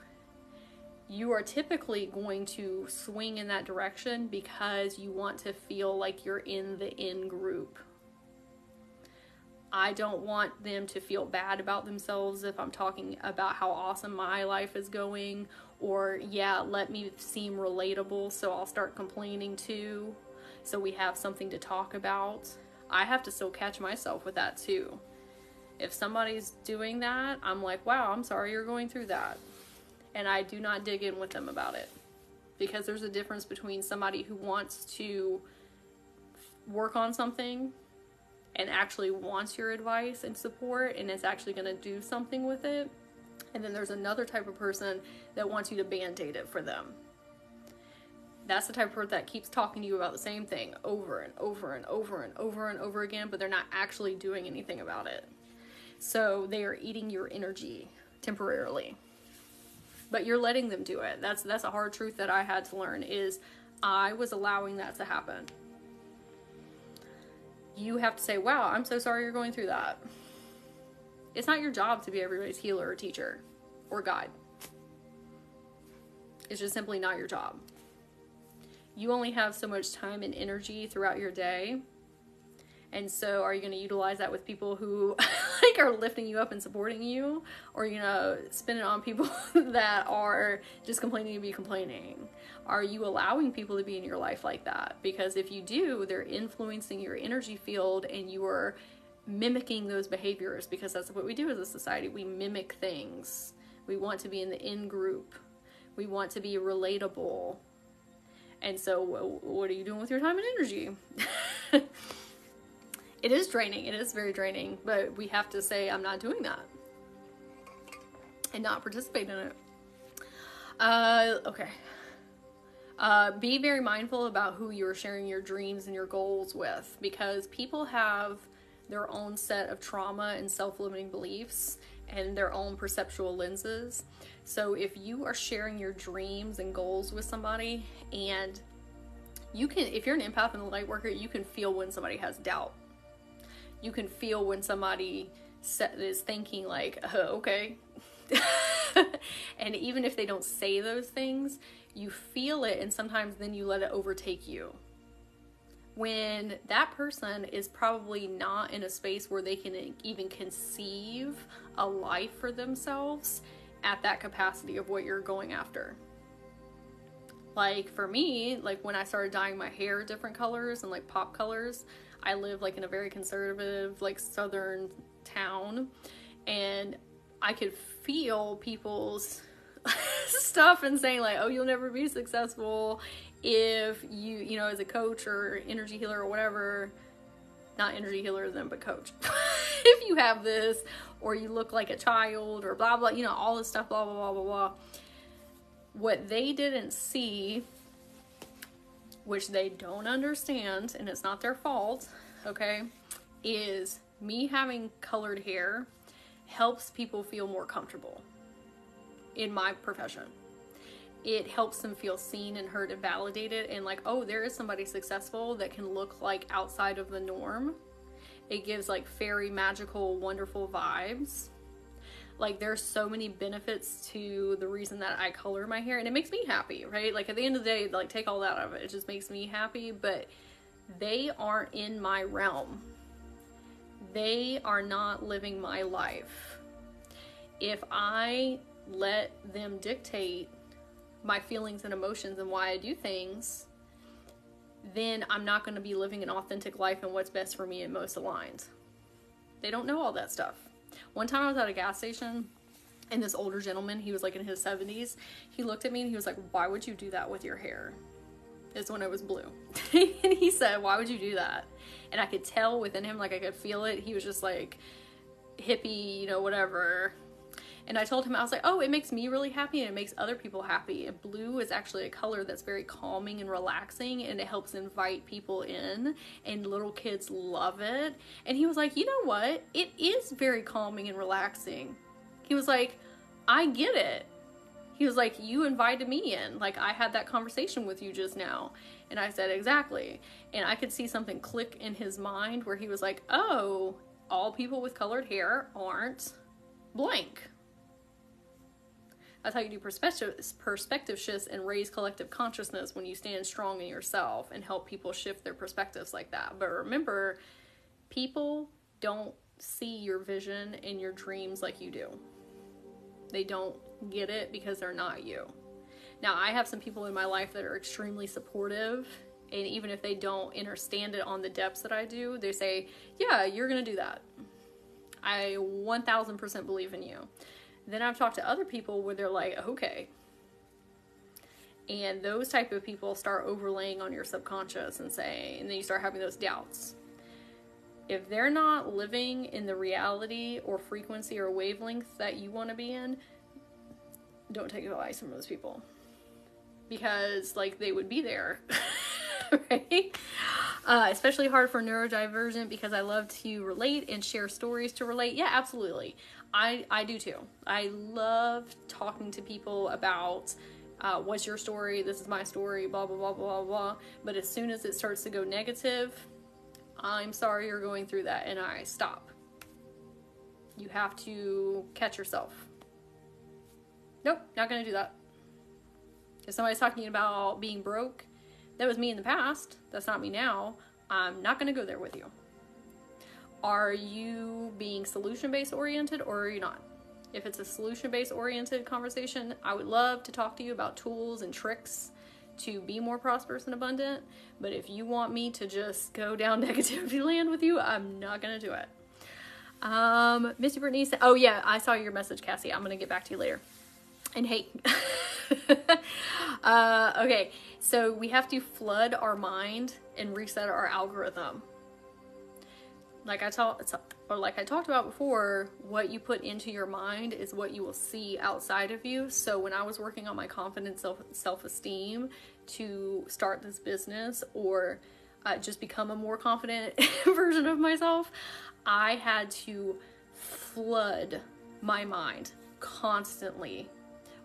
you are typically going to swing in that direction because you want to feel like you're in the in group. I don't want them to feel bad about themselves if I'm talking about how awesome my life is going, or yeah, let me seem relatable, so I'll start complaining too, so we have something to talk about. I have to still catch myself with that too. If somebody's doing that, I'm like, wow, I'm sorry you're going through that. And I do not dig in with them about it, because there's a difference between somebody who wants to work on something and actually wants your advice and support and is actually going to do something with it. And then there's another type of person that wants you to band-aid it for them. That's the type of person that keeps talking to you about the same thing over and over and over and over and over again, but they're not actually doing anything about it. So they are eating your energy temporarily, but you're letting them do it. That's a hard truth that I had to learn, is I was allowing that to happen. you have to say, wow, I'm so sorry you're going through that. It's not your job to be everybody's healer or teacher or guide. It's just simply not your job. You only have so much time and energy throughout your day. And so are you going to utilize that with people who like are lifting you up and supporting you? Or are you going to spend it on people that are just complaining to be complaining? Are you allowing people to be in your life like that? Because if you do, they're influencing your energy field and you are mimicking those behaviors, because that's what we do as a society. We mimic things. We want to be in the in group. We want to be relatable. And so what are you doing with your time and energy? It is draining. It is very draining, but we have to say, I'm not doing that and not participate in it. Okay. Be very mindful about who you're sharing your dreams and your goals with, because people have their own set of trauma and self-limiting beliefs and their own perceptual lenses. So if you are sharing your dreams and goals with somebody, and you can, if you're an empath and a light worker, you can feel when somebody has doubt. You can feel when somebody is thinking like, oh, okay. And even if they don't say those things, you feel it, and sometimes then you let it overtake you. When that person is probably not in a space where they can even conceive a life for themselves at that capacity of what you're going after. Like for me, like when I started dyeing my hair different colors and like pop colors, I live like in a very conservative, like southern town, and I could feel people's stuff and saying like, oh, you'll never be successful if you know, as a coach or energy healer or whatever, not energy healer then, but coach, if you have this, or you look like a child, or blah, blah, you know, all this stuff, blah, blah, blah, blah, blah. What they didn't see, which they don't understand, and it's not their fault, okay, is me having colored hair helps people feel more comfortable in my profession. It helps them feel seen and heard and validated, and like, oh, there is somebody successful that can look like outside of the norm. It gives like fairy, magical, wonderful vibes. Like there's so many benefits to the reason that I color my hair, and it makes me happy, right? Like at the end of the day, like take all that out of it. It just makes me happy, but they aren't in my realm. They are not living my life. If I let them dictate my feelings and emotions and why I do things, then I'm not going to be living an authentic life and what's best for me and most aligned. They don't know all that stuff. One time I was at a gas station, and this older gentleman, he was like in his 70s, he looked at me and he was like, why would you do that with your hair? It's when it was blue. And he said, why would you do that? And I could tell within him, like I could feel it. He was just like hippie, you know, whatever. And I told him, I was like, oh, it makes me really happy and it makes other people happy. And blue is actually a color that's very calming and relaxing, and it helps invite people in, and little kids love it. And he was like, you know what? It is very calming and relaxing. He was like, I get it. He was like, you invited me in. Like, I had that conversation with you just now. And I said, exactly. And I could see something click in his mind where he was like, oh, all people with colored hair aren't blank. That's how you do perspective shifts and raise collective consciousness, when you stand strong in yourself and help people shift their perspectives like that. But remember, people don't see your vision and your dreams like you do. They don't get it because they're not you. Now, I have some people in my life that are extremely supportive, and even if they don't understand it on the depths that I do, they say, yeah, you're going to do that. I 1000% believe in you. Then I've talked to other people where they're like, okay. And those type of people start overlaying on your subconscious and then you start having those doubts. If they're not living in the reality or frequency or wavelength that you want to be in, don't take advice from those people. Because like they would be there, right? Especially hard for neurodivergent, because I love to relate and share stories to relate. Yeah, absolutely. I do too. I love talking to people about what's your story, this is my story, blah, blah, blah, blah, blah. But as soon as it starts to go negative, I'm sorry you're going through that, and I stop. You have to catch yourself. Nope, not gonna do that. If somebody's talking about being broke, that was me in the past, that's not me now. I'm not gonna go there with you. Are you being solution-based oriented, or are you not? If it's a solution-based oriented conversation, I would love to talk to you about tools and tricks to be more prosperous and abundant. But if you want me to just go down negativity land with you, I'm not gonna do it. Missy Brittany said, oh yeah, I saw your message, Cassie. I'm gonna get back to you later. And hey, okay, so we have to flood our mind and reset our algorithm. Like I talked about before, what you put into your mind is what you will see outside of you. So when I was working on my confidence, self-esteem to start this business, or just become a more confident version of myself, I had to flood my mind constantly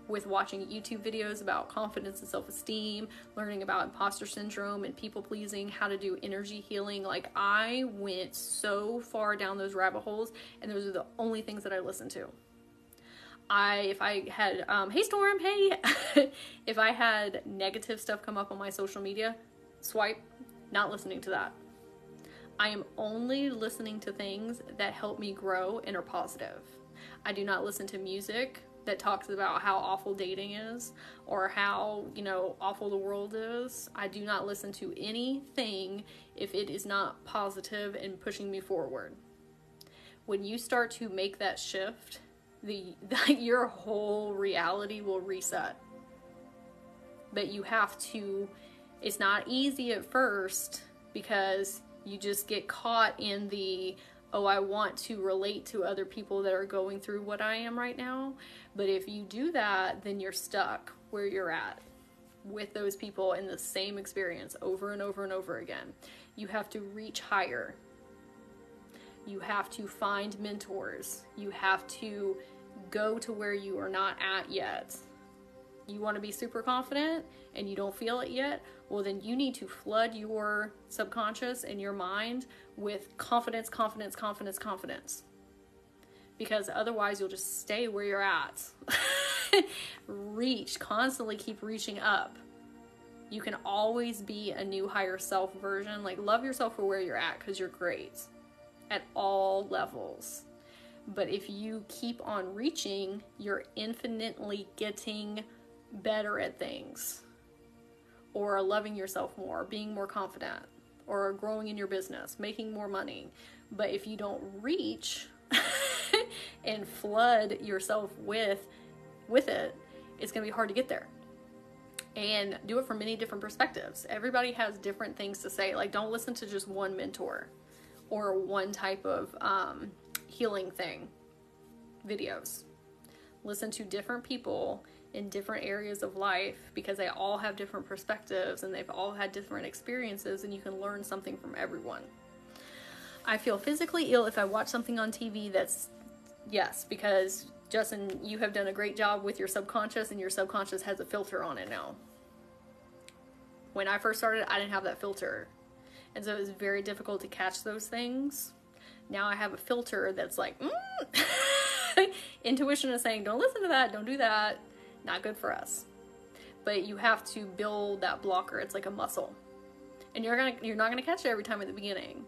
with watching YouTube videos about confidence and self-esteem, learning about imposter syndrome and people pleasing, how to do energy healing. Like, I went so far down those rabbit holes, and those are the only things that I listened to. If I had, hey Storm, hey, if I had negative stuff come up on my social media, swipe, not listening to that. I am only listening to things that help me grow and are positive. I do not listen to music that talks about how awful dating is, or how, awful the world is. I do not listen to anything if it is not positive and pushing me forward. When you start to make that shift, your whole reality will reset. But you have to, it's not easy at first, because you just get caught in the, oh, I want to relate to other people that are going through what I am right now. But if you do that, then you're stuck where you're at with those people in the same experience over and over and over again. You have to reach higher. You have to find mentors. You have to go to where you are not at yet. You want to be super confident and you don't feel it yet? Well, then you need to flood your subconscious and your mind with confidence, confidence, confidence, confidence. Because otherwise you'll just stay where you're at. Constantly keep reaching up. You can always be a new higher self version. Like, love yourself for where you're at, because you're great at all levels. But if you keep on reaching, you're infinitely getting better at things, or loving yourself more, being more confident, or growing in your business, making more money. But if you don't reach and flood yourself with it, it's going to be hard to get there. And do it from many different perspectives. Everybody has different things to say. Like, don't listen to just one mentor or one type of healing thing videos. Listen to different people in different areas of life, because they all have different perspectives and they've all had different experiences, and you can learn something from everyone. I feel physically ill if I watch something on TV that's, yes, because Justin, you have done a great job with your subconscious, and your subconscious has a filter on it now. When I first started, I didn't have that filter. And so it was very difficult to catch those things. Now I have a filter that's like, intuition is saying, don't listen to that, don't do that. Not good for us. But you have to build that blocker. It's like a muscle. And you're not gonna catch it every time at the beginning.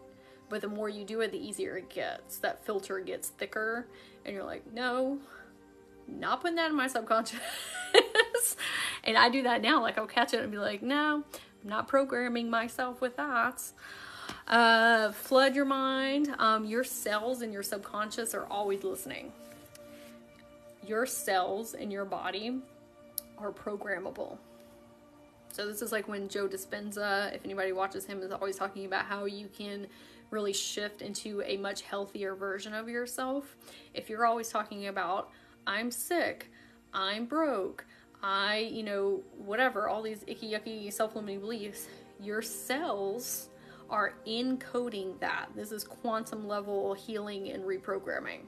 But the more you do it, the easier it gets. That filter gets thicker, and you're like, no, not putting that in my subconscious. And I do that now. Like, I'll catch it and be like, no, I'm not programming myself with that. Flood your mind. Your cells in your subconscious are always listening. Your cells in your body are programmable. So this is like when Joe Dispenza, if anybody watches him, is always talking about how you can really shift into a much healthier version of yourself. If you're always talking about, I'm sick, I'm broke, whatever, all these icky, yucky, self-limiting beliefs, your cells are encoding that. This is quantum level healing and reprogramming.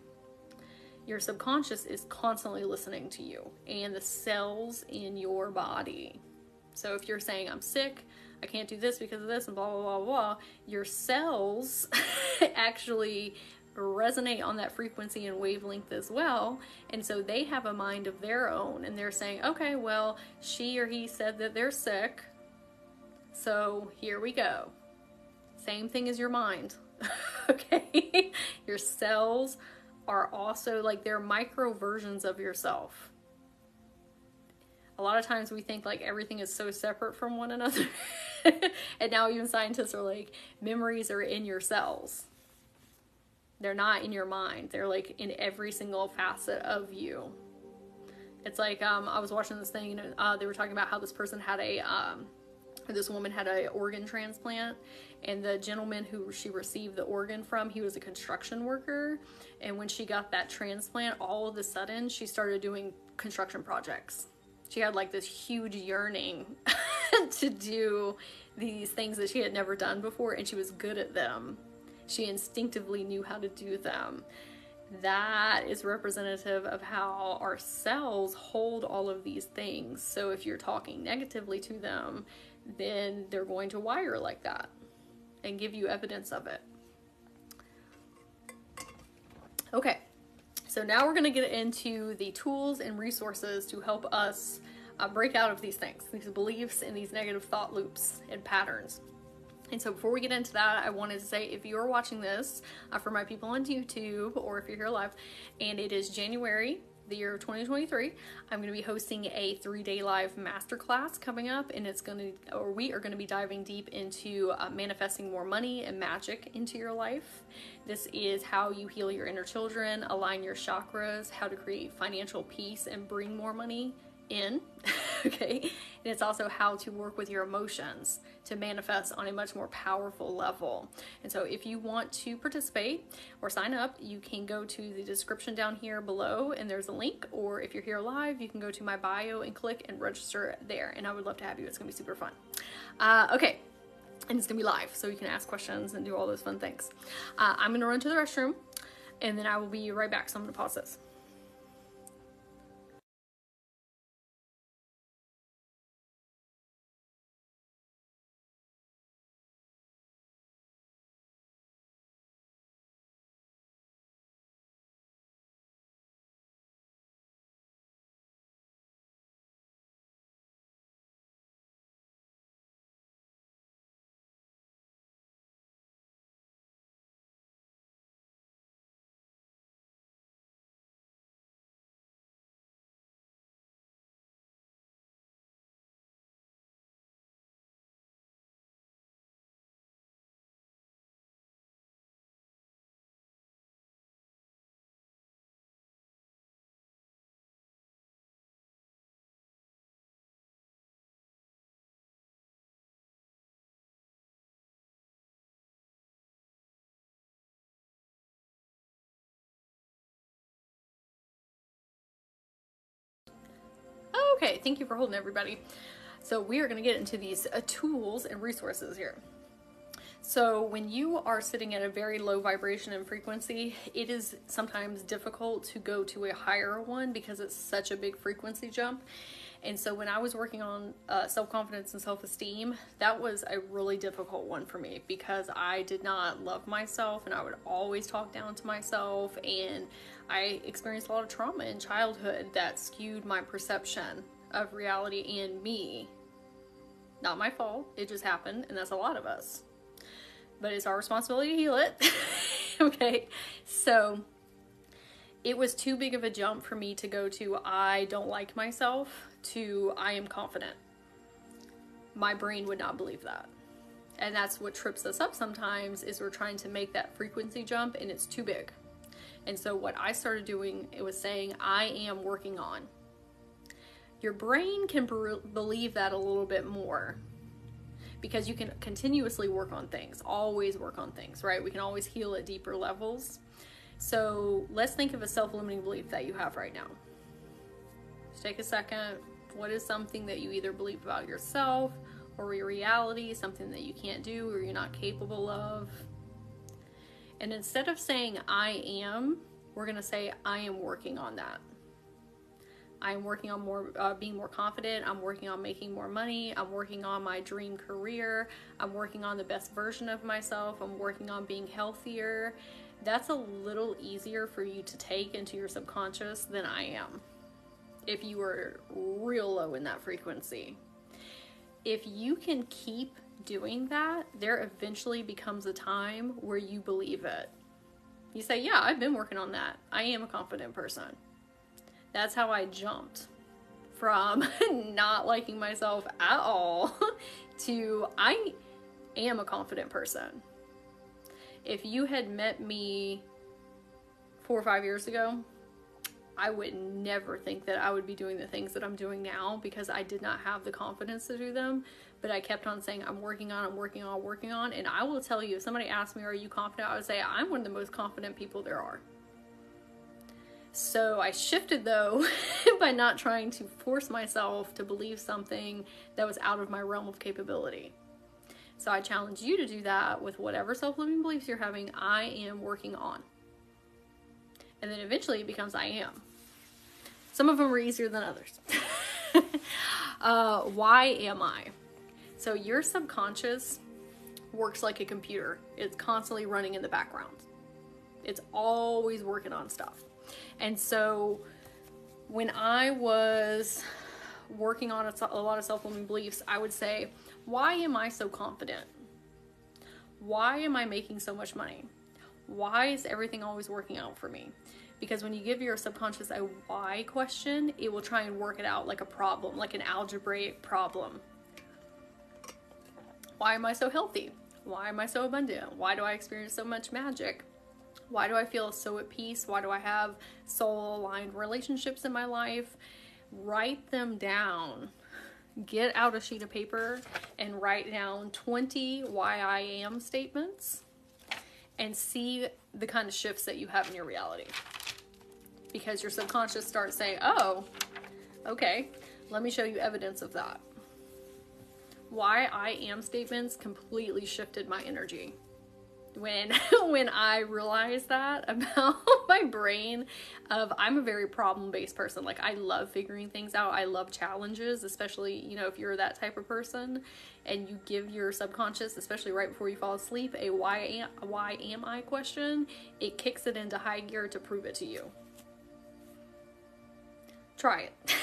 Your subconscious is constantly listening to you, and the cells in your body. So if you're saying I'm sick, I can't do this because of this, and blah, blah, blah, blah, your cells actually resonate on that frequency and wavelength as well. And so they have a mind of their own, and they're saying, okay, well, she or he said that they're sick, so here we go. Same thing as your mind. Okay? Your cells are also like, they're micro versions of yourself. A lot of times we think like everything is so separate from one another. And now even scientists are like, memories are in your cells. They're not in your mind. They're like in every single facet of you. It's like, I was watching this thing, they were talking about how this person had this woman had an organ transplant, and the gentleman who she received the organ from, he was a construction worker. And when she got that transplant, all of a sudden she started doing construction projects. She had like this huge yearning to do these things that she had never done before, and she was good at them. She instinctively knew how to do them. That is representative of how our cells hold all of these things. So if you're talking negatively to them, then they're going to wire like that and give you evidence of it. Okay, so now we're going to get into the tools and resources to help us break out of these things, these beliefs and these negative thought loops and patterns. And so before we get into that, I wanted to say, if you're watching this for my people on YouTube, or if you're here live, and it is January, the year of 2023, I'm going to be hosting a 3-day live masterclass coming up, and we are going to be diving deep into manifesting more money and magic into your life. This is how you heal your inner children, align your chakras, how to create financial peace and bring more money in. Okay, and it's also how to work with your emotions to manifest on a much more powerful level. And so if you want to participate or sign up, you can go to the description down here below, and there's a link, or if you're here live, you can go to my bio and click and register there, and I would love to have you. It's gonna be super fun. Okay, and it's gonna be live, so you can ask questions and do all those fun things. I'm gonna run to the restroom, and then I will be right back, so I'm gonna pause this. Okay, thank you for holding, everybody. So we are going to get into these tools and resources here. So when you are sitting at a very low vibration and frequency, it is sometimes difficult to go to a higher one because it's such a big frequency jump. And so when I was working on self-confidence and self-esteem, that was a really difficult one for me because I did not love myself, and I would always talk down to myself, and I experienced a lot of trauma in childhood that skewed my perception of reality and me. Not my fault, it just happened, and that's a lot of us. But it's our responsibility to heal it. Okay, so it was too big of a jump for me to go to I don't like myself to I am confident. My brain would not believe that. And that's what trips us up sometimes, is we're trying to make that frequency jump and it's too big. And so what I started doing, it was saying I am working on. Your brain can believe that a little bit more because you can continuously work on things, always work on things, right? We can always heal at deeper levels. So let's think of a self-limiting belief that you have right now. Just take a second. What is something that you either believe about yourself or your reality, something that you can't do or you're not capable of? And instead of saying I am, we're going to say I am working on that. I'm working on being more confident. I'm working on making more money. I'm working on my dream career. I'm working on the best version of myself. I'm working on being healthier. That's a little easier for you to take into your subconscious than I am, if you were real low in that frequency. If you can keep doing that, there eventually becomes a time where you believe it. You say, yeah, I've been working on that. I am a confident person. That's how I jumped from not liking myself at all to I am a confident person. If you had met me 4 or 5 years ago, I would never think that I would be doing the things that I'm doing now, because I did not have the confidence to do them. But I kept on saying, I'm working on. And I will tell you, if somebody asked me, are you confident? I would say, I'm one of the most confident people there are. So I shifted though by not trying to force myself to believe something that was out of my realm of capability. So I challenge you to do that with whatever self-limiting beliefs you're having. I am working on. And then eventually it becomes I am. Some of them are easier than others. Why am I? So your subconscious works like a computer. It's constantly running in the background. It's always working on stuff. And so when I was working on a lot of self-limiting beliefs, I would say, why am I so confident? Why am I making so much money? Why is everything always working out for me? Because when you give your subconscious a why question, it will try and work it out like a problem, like an algebraic problem. Why am I so healthy? Why am I so abundant? Why do I experience so much magic? Why do I feel so at peace? Why do I have soul-aligned relationships in my life? Write them down. Get out a sheet of paper and write down 20 why I am statements and see the kind of shifts that you have in your reality. Because your subconscious starts saying, oh, okay, let me show you evidence of that. Why I am statements completely shifted my energy. When I realized that about my brain, I'm a very problem-based person. Like, I love figuring things out. I love challenges, especially, you know, if you're that type of person and you give your subconscious, especially right before you fall asleep, a why am I question, it kicks it into high gear to prove it to you. Try it.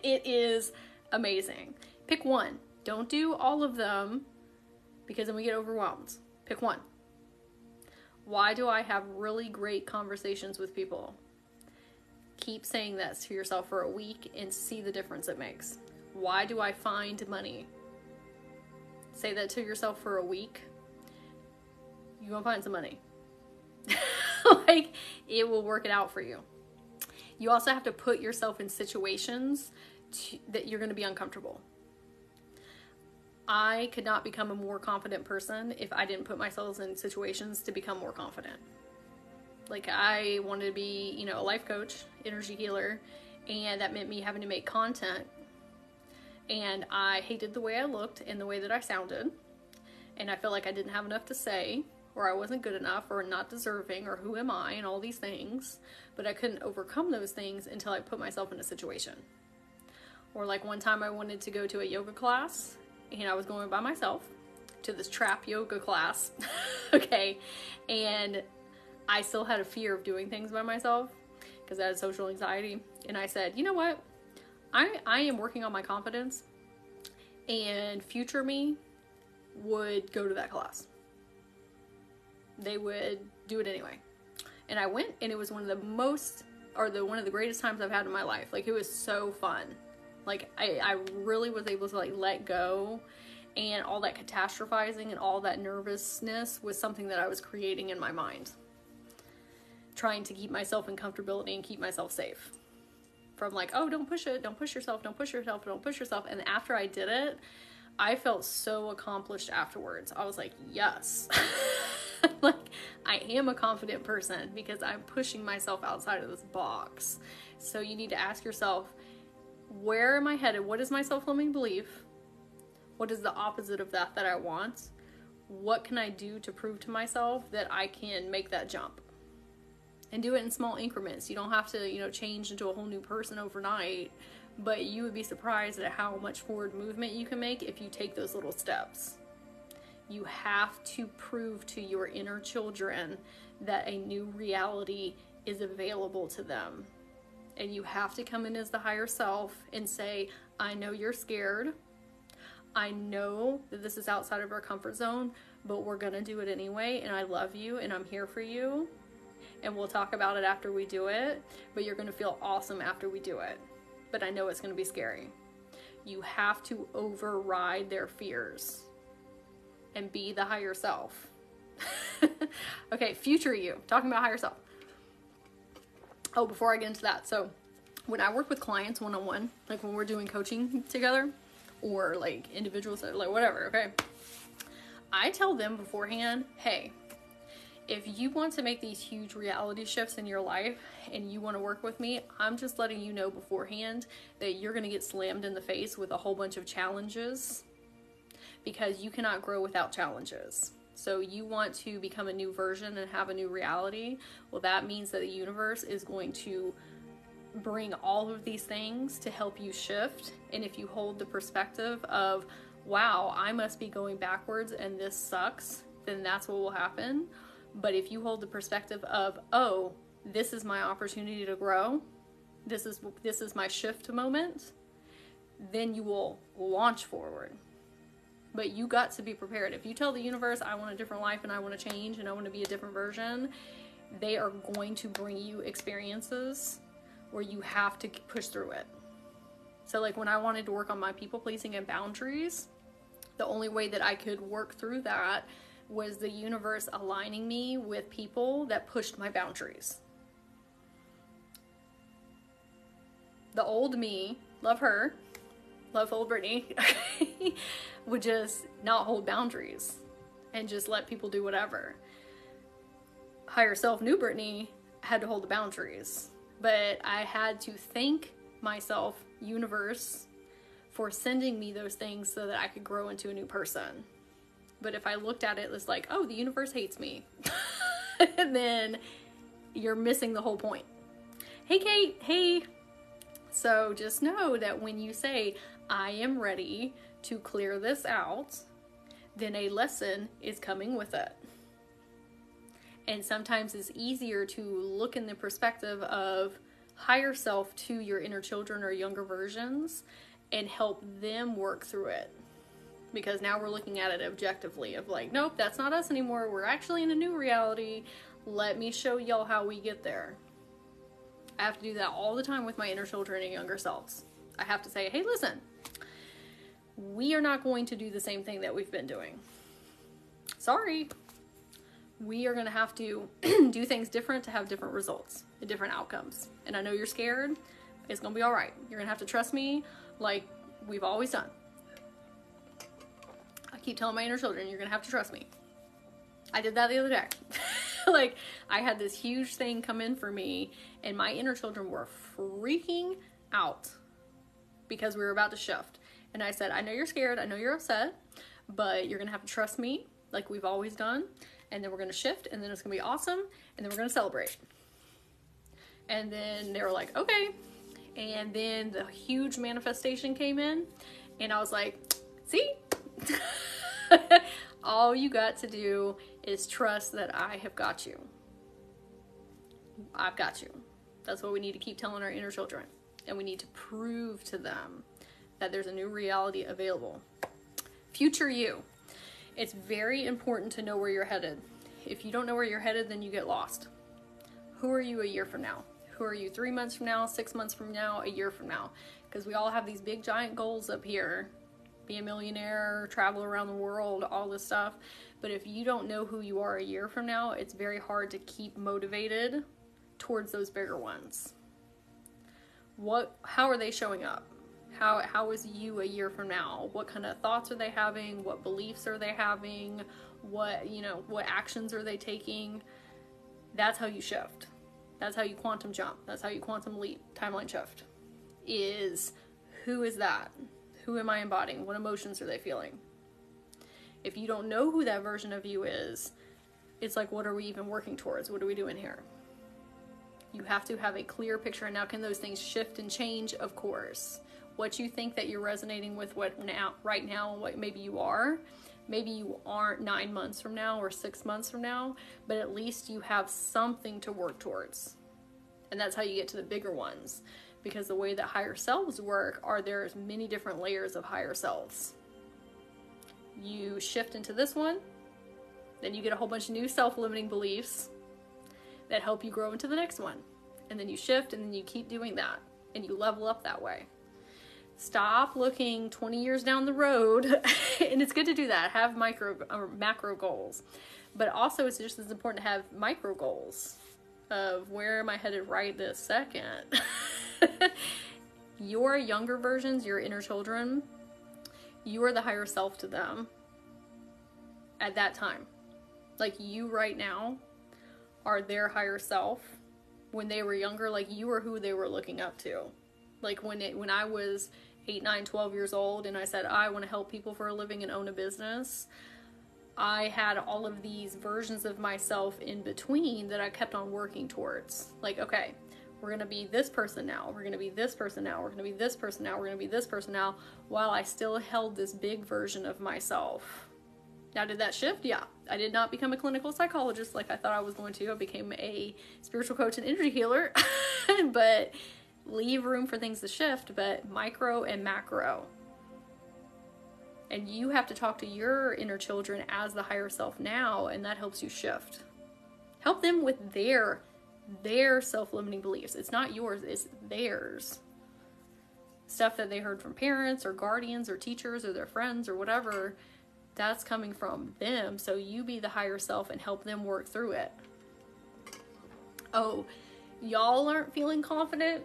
It is amazing. Pick one. Don't do all of them, because then we get overwhelmed. Pick one. Why do I have really great conversations with people? Keep saying that to yourself for a week and see the difference it makes. Why do I find money? Say that to yourself for a week. You're gonna find some money. Like, it will work it out for you. You also have to put yourself in situations that you're gonna be uncomfortable. I could not become a more confident person if I didn't put myself in situations to become more confident. Like, I wanted to be, you know, a life coach, energy healer, and that meant me having to make content. And I hated the way I looked and the way that I sounded. And I felt like I didn't have enough to say, or I wasn't good enough, or not deserving, or who am I, and all these things. But I couldn't overcome those things until I put myself in a situation. Or like one time I wanted to go to a yoga class, and I was going by myself to this trap yoga class, okay, and I still had a fear of doing things by myself because I had social anxiety, and I said, you know what, I am working on my confidence, and future me would go to that class. They would do it anyway. And I went, and it was one of the greatest times I've had in my life. Like, it was so fun. Like, I really was able to, like, let go, and all that catastrophizing and all that nervousness was something that I was creating in my mind. Trying to keep myself in comfortability and keep myself safe. From like, oh, don't push it, don't push yourself, don't push yourself, don't push yourself. And after I did it, I felt so accomplished afterwards. I was like, yes. Like, I am a confident person because I'm pushing myself outside of this box. So you need to ask yourself, where am I headed? What is my self-limiting belief? What is the opposite of that I want? What can I do to prove to myself that I can make that jump? And do it in small increments. You don't have to, you know, change into a whole new person overnight, but you would be surprised at how much forward movement you can make if you take those little steps. You have to prove to your inner children that a new reality is available to them. And you have to come in as the higher self and say, I know you're scared. I know that this is outside of our comfort zone, but we're gonna do it anyway, and I love you, and I'm here for you. And we'll talk about it after we do it, but you're gonna feel awesome after we do it. But I know it's gonna be scary. You have to override their fears and be the higher self. Okay, future you, talking about higher self. Oh, before I get into that, so when I work with clients one-on-one, like when we're doing coaching together, or like individuals, like whatever, okay? I tell them beforehand, hey, if you want to make these huge reality shifts in your life and you want to work with me, I'm just letting you know beforehand that you're going to get slammed in the face with a whole bunch of challenges, because you cannot grow without challenges. So you want to become a new version and have a new reality. Well, that means that the universe is going to bring all of these things to help you shift. And if you hold the perspective of, wow, I must be going backwards and this sucks, then that's what will happen. But if you hold the perspective of, oh, this is my opportunity to grow, this is my shift moment, then you will launch forward. But you got to be prepared. If you tell the universe, I want a different life and I want to change and I want to be a different version, they are going to bring you experiences where you have to push through it. So like when I wanted to work on my people pleasing and boundaries, the only way that I could work through that was the universe aligning me with people that pushed my boundaries. The old me, love her, love old Brittany, would just not hold boundaries and just let people do whatever. Higher self, new Brittany, had to hold the boundaries. But I had to thank myself, universe, for sending me those things so that I could grow into a new person. But if I looked at it as like, oh, the universe hates me, then you're missing the whole point. Hey, Kate, hey. So just know that when you say, I am ready to clear this out, then a lesson is coming with it. And sometimes it's easier to look in the perspective of higher self to your inner children or younger versions and help them work through it. Because now we're looking at it objectively of like, nope, that's not us anymore. We're actually in a new reality. Let me show y'all how we get there. I have to do that all the time with my inner children and younger selves. I have to say, hey, listen, we are not going to do the same thing that we've been doing. Sorry. We are going to have to do things different to have different results and different outcomes. And I know you're scared. It's going to be all right. You're going to have to trust me like we've always done. I keep telling my inner children, you're going to have to trust me. I did that the other day. Like, I had this huge thing come in for me, and my inner children were freaking out because we were about to shift. And I said, I know you're scared. I know you're upset, but you're going to have to trust me like we've always done. And then we're going to shift, and then it's going to be awesome, and then we're going to celebrate. And then they were like, okay. And then the huge manifestation came in, and I was like, see? All you got to do is trust that I have got you. I've got you. That's what we need to keep telling our inner children. And we need to prove to them that there's a new reality available. Future you. It's very important to know where you're headed. If you don't know where you're headed, then you get lost. Who are you a year from now? Who are you 3 months from now, 6 months from now, a year from now? Because we all have these big giant goals up here. Be a millionaire, travel around the world, all this stuff. But if you don't know who you are a year from now, it's very hard to keep motivated towards those bigger ones. How are they showing up? How is you a year from now? What kind of thoughts are they having? What beliefs are they having? What actions are they taking? That's how you shift. That's how you quantum jump. That's how you quantum leap, timeline shift. Who is that? Who am I embodying? What emotions are they feeling? If you don't know who that version of you is, it's like, what are we even working towards? What are we doing here? You have to have a clear picture. And now, can those things shift and change? Of course. What you think that you're resonating with right now, and what maybe you aren't 9 months from now or 6 months from now, but at least you have something to work towards. And that's how you get to the bigger ones. Because the way that higher selves work there's many different layers of higher selves. You shift into this one, then you get a whole bunch of new self-limiting beliefs that help you grow into the next one. And then you shift, and then you keep doing that, and you level up that way. Stop looking 20 years down the road, and it's good to do that. Have micro or macro goals, but also it's just as important to have micro goals of where am I headed right this second. Your younger versions, your inner children, you are the higher self to them at that time. Like, you right now are their higher self. When they were younger, like, you were who they were looking up to. Like, when I was 8, 9, 12 years old and I said, I want to help people for a living and own a business, I had all of these versions of myself in between that I kept on working towards. Like, okay, we're going to be this person now. We're going to be this person now. We're going to be this person now. We're going to be this person now, while I still held this big version of myself. Now, did that shift? Yeah. I did not become a clinical psychologist like I thought I was going to. I became a spiritual coach and energy healer, but leave room for things to shift, but micro and macro. And you have to talk to your inner children as the higher self now, and that helps you shift. Help them with their self-limiting beliefs. It's not yours, it's theirs. Stuff that they heard from parents or guardians or teachers or their friends or whatever, that's coming from them. So you be the higher self and help them work through it. Oh, y'all aren't feeling confident?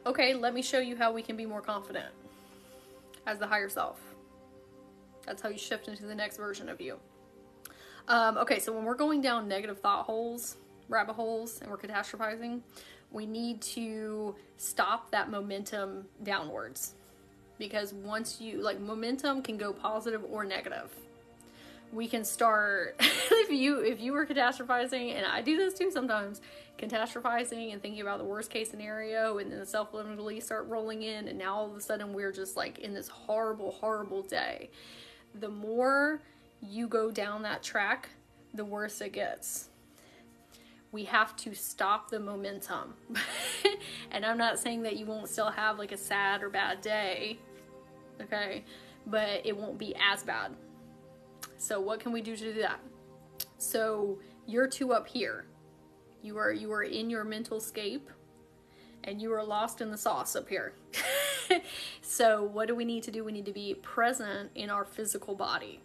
Okay, let me show you how we can be more confident as the higher self. That's how you shift into the next version of you. Okay, so when we're going down negative thought holes, rabbit holes, and we're catastrophizing, we need to stop that momentum downwards. Because once momentum can go positive or negative. We can start, if you were catastrophizing, and I do this too sometimes, catastrophizing and thinking about the worst case scenario, and then the self-limiting beliefs start rolling in, and now all of a sudden we're just like in this horrible, horrible day. The more you go down that track, the worse it gets. We have to stop the momentum. And I'm not saying that you won't still have like a sad or bad day, okay? But it won't be as bad. So what can we do to do that? So you're two up here. You are in your mental scape, and you are lost in the sauce up here. So what do we need to do? We need to be present in our physical body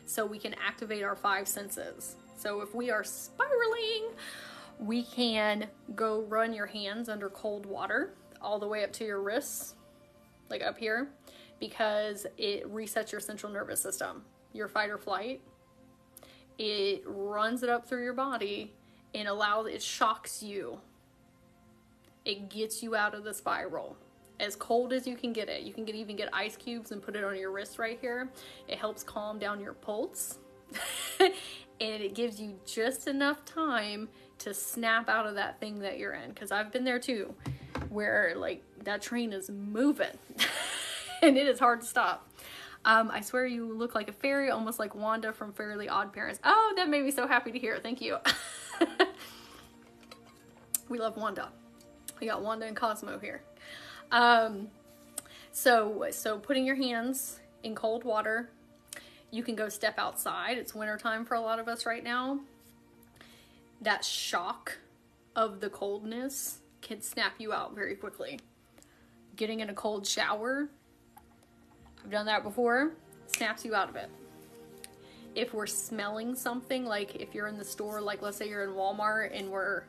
so we can activate our 5 senses. So if we are spiraling, we can go run your hands under cold water all the way up to your wrists, like up here, because it resets your central nervous system, your fight or flight. It runs it up through your body and it shocks you. It gets you out of the spiral. As cold as you can get it. You can even get ice cubes and put it on your wrist right here. It helps calm down your pulse. And it gives you just enough time to snap out of that thing that you're in. Because I've been there too, where like that train is moving and it is hard to stop. I swear you look like a fairy, almost like Wanda from Fairly Odd Parents. Oh, that made me so happy to hear. Thank you. We love Wanda. We got Wanda and Cosmo here. So putting your hands in cold water. You can go step outside. It's wintertime for a lot of us right now. That shock of the coldness can snap you out very quickly. Getting in a cold shower, I've done that before, snaps you out of it. If we're smelling something, like if you're in the store, like let's say you're in Walmart and we're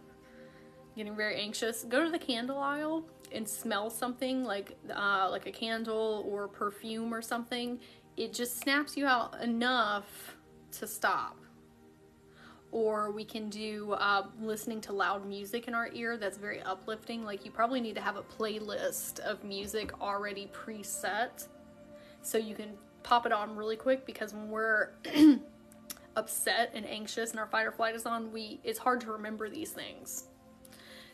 getting very anxious, go to the candle aisle and smell something like a candle or perfume or something. It just snaps you out enough to stop. Or we can do listening to loud music in our ear that's very uplifting. Like you probably need to have a playlist of music already preset so you can pop it on really quick, because when we're upset and anxious and our fight or flight is on, it's hard to remember these things.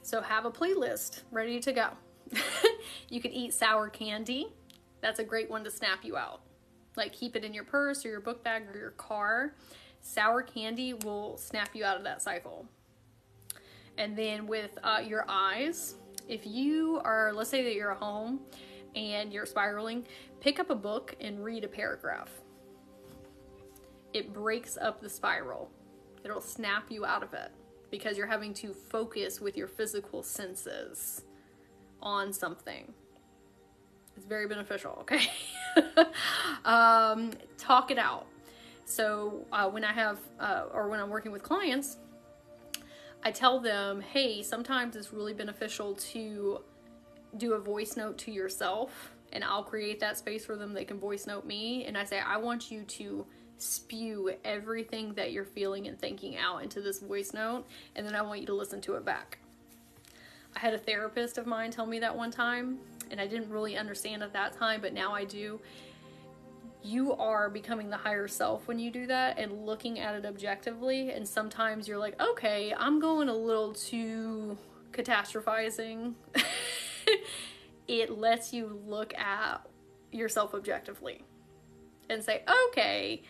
So have a playlist ready to go. You could eat sour candy. That's a great one to snap you out. Like keep it in your purse or your book bag or your car. Sour candy will snap you out of that cycle. And then with your eyes, if you are, let's say that you're at home and you're spiraling, pick up a book and read a paragraph. It breaks up the spiral. It'll snap you out of it because you're having to focus with your physical senses on something. It's very beneficial, okay? Talk it out. So when I have, or when I'm working with clients, I tell them, hey, sometimes it's really beneficial to do a voice note to yourself, and I'll create that space for them. They can voice note me, and I say, I want you to spew everything that you're feeling and thinking out into this voice note, and then I want you to listen to it back. I had a therapist of mine tell me that one time, and I didn't really understand at that time, but now I do. You are becoming the higher self when you do that and looking at it objectively. And sometimes you're like, okay, I'm going a little too catastrophizing. It lets you look at yourself objectively and say, okay,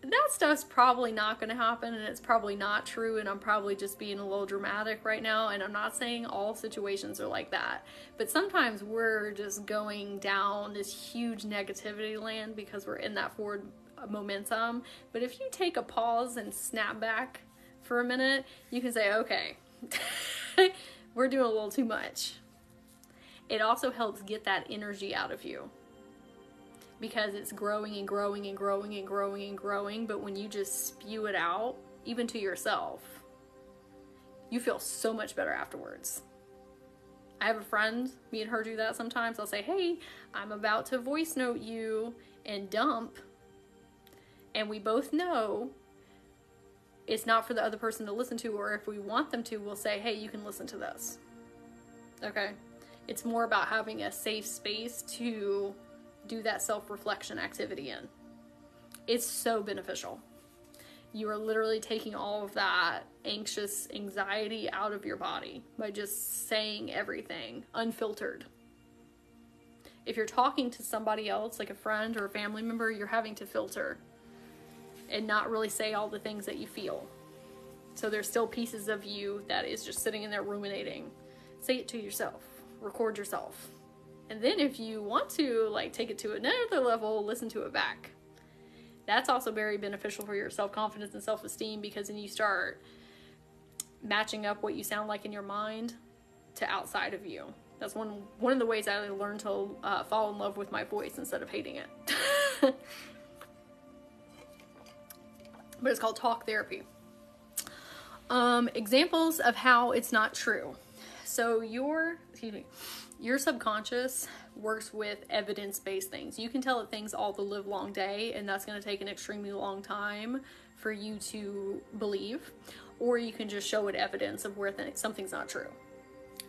that stuff's probably not going to happen, and it's probably not true, and I'm probably just being a little dramatic right now. And I'm not saying all situations are like that, but sometimes we're just going down this huge negativity land because we're in that forward momentum. But if you take a pause and snap back for a minute, you can say, okay, we're doing a little too much. It also helps get that energy out of you, because it's growing and growing and growing and growing and growing. But when you just spew it out, even to yourself, you feel so much better afterwards. I have a friend, me and her do that sometimes. I'll say, hey, I'm about to voice note you and dump. And we both know it's not for the other person to listen to, or if we want them to, we'll say, hey, you can listen to this. Okay? It's more about having a safe space to do that self-reflection activity in. It's so beneficial. You are literally taking all of that anxious anxiety out of your body by just saying everything unfiltered. If you're talking to somebody else, like a friend or a family member, you're having to filter and not really say all the things that you feel. So there's still pieces of you that is just sitting in there ruminating. Say it to yourself. Record yourself. And then if you want to like take it to another level, listen to it back. That's also very beneficial for your self-confidence and self-esteem, because then you start matching up what you sound like in your mind to outside of you. That's one of the ways I learned to fall in love with my voice instead of hating it. But it's called talk therapy. Examples of how it's not true. So your subconscious works with evidence-based things. You can tell it things all the live long day, and that's going to take an extremely long time for you to believe, or you can just show it evidence of where something's not true.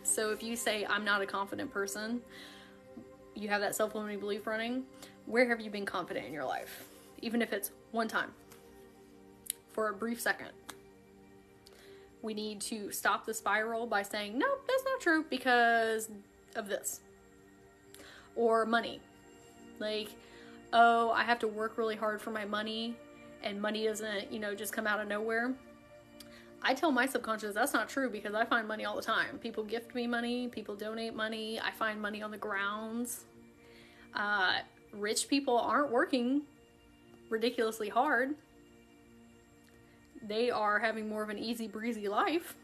So if you say, I'm not a confident person, you have that self-limiting belief running, where have you been confident in your life? Even if it's one time, for a brief second. We need to stop the spiral by saying, no, that's not true because of this. Or money. Like, oh, I have to work really hard for my money, and money doesn't, just come out of nowhere. I tell my subconscious that's not true because I find money all the time. People gift me money, people donate money, I find money on the grounds. Rich people aren't working ridiculously hard. They are having more of an easy breezy life.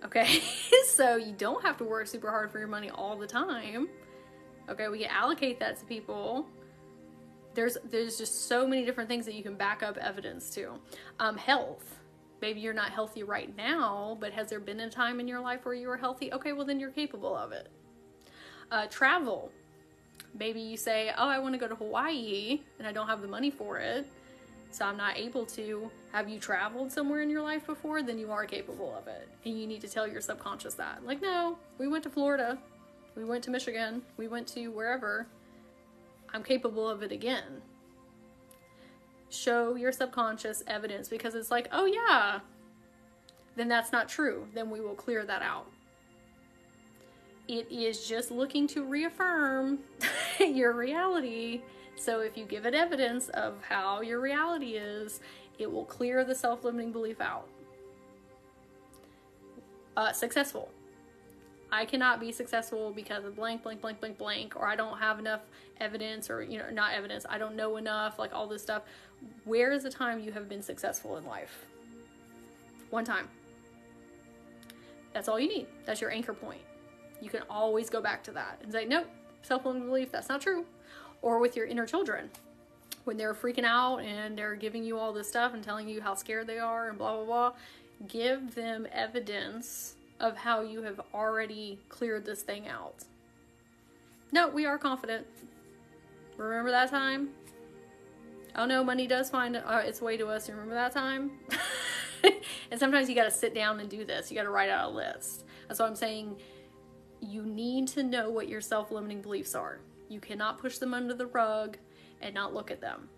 Okay, so you don't have to work super hard for your money all the time. Okay, we can allocate that to people. There's just so many different things that you can back up evidence to. Health. Maybe you're not healthy right now, but has there been a time in your life where you were healthy? Okay, well then you're capable of it. Travel. Maybe you say, oh, I want to go to Hawaii and I don't have the money for it, so I'm not able to. Have you traveled somewhere in your life before? Then you are capable of it. And you need to tell your subconscious that. Like, no, we went to Florida. We went to Michigan. We went to wherever. I'm capable of it again. Show your subconscious evidence, because it's like, oh yeah, then that's not true. Then we will clear that out. It is just looking to reaffirm your reality. So if you give it evidence of how your reality is, it will clear the self-limiting belief out. Successful. I cannot be successful because of blank, blank, blank, blank, blank, or I don't have enough evidence, or, not evidence, I don't know enough, like all this stuff. Where is the time you have been successful in life? One time. That's all you need. That's your anchor point. You can always go back to that and say, nope, self-limiting belief, that's not true. Or with your inner children, when they're freaking out and they're giving you all this stuff and telling you how scared they are and blah, blah, blah, give them evidence of how you have already cleared this thing out. No, we are confident. Remember that time? Oh no, money does find its way to us. Remember that time? And sometimes you got to sit down and do this. You got to write out a list. That's what I'm saying. You need to know what your self-limiting beliefs are. You cannot push them under the rug and not look at them.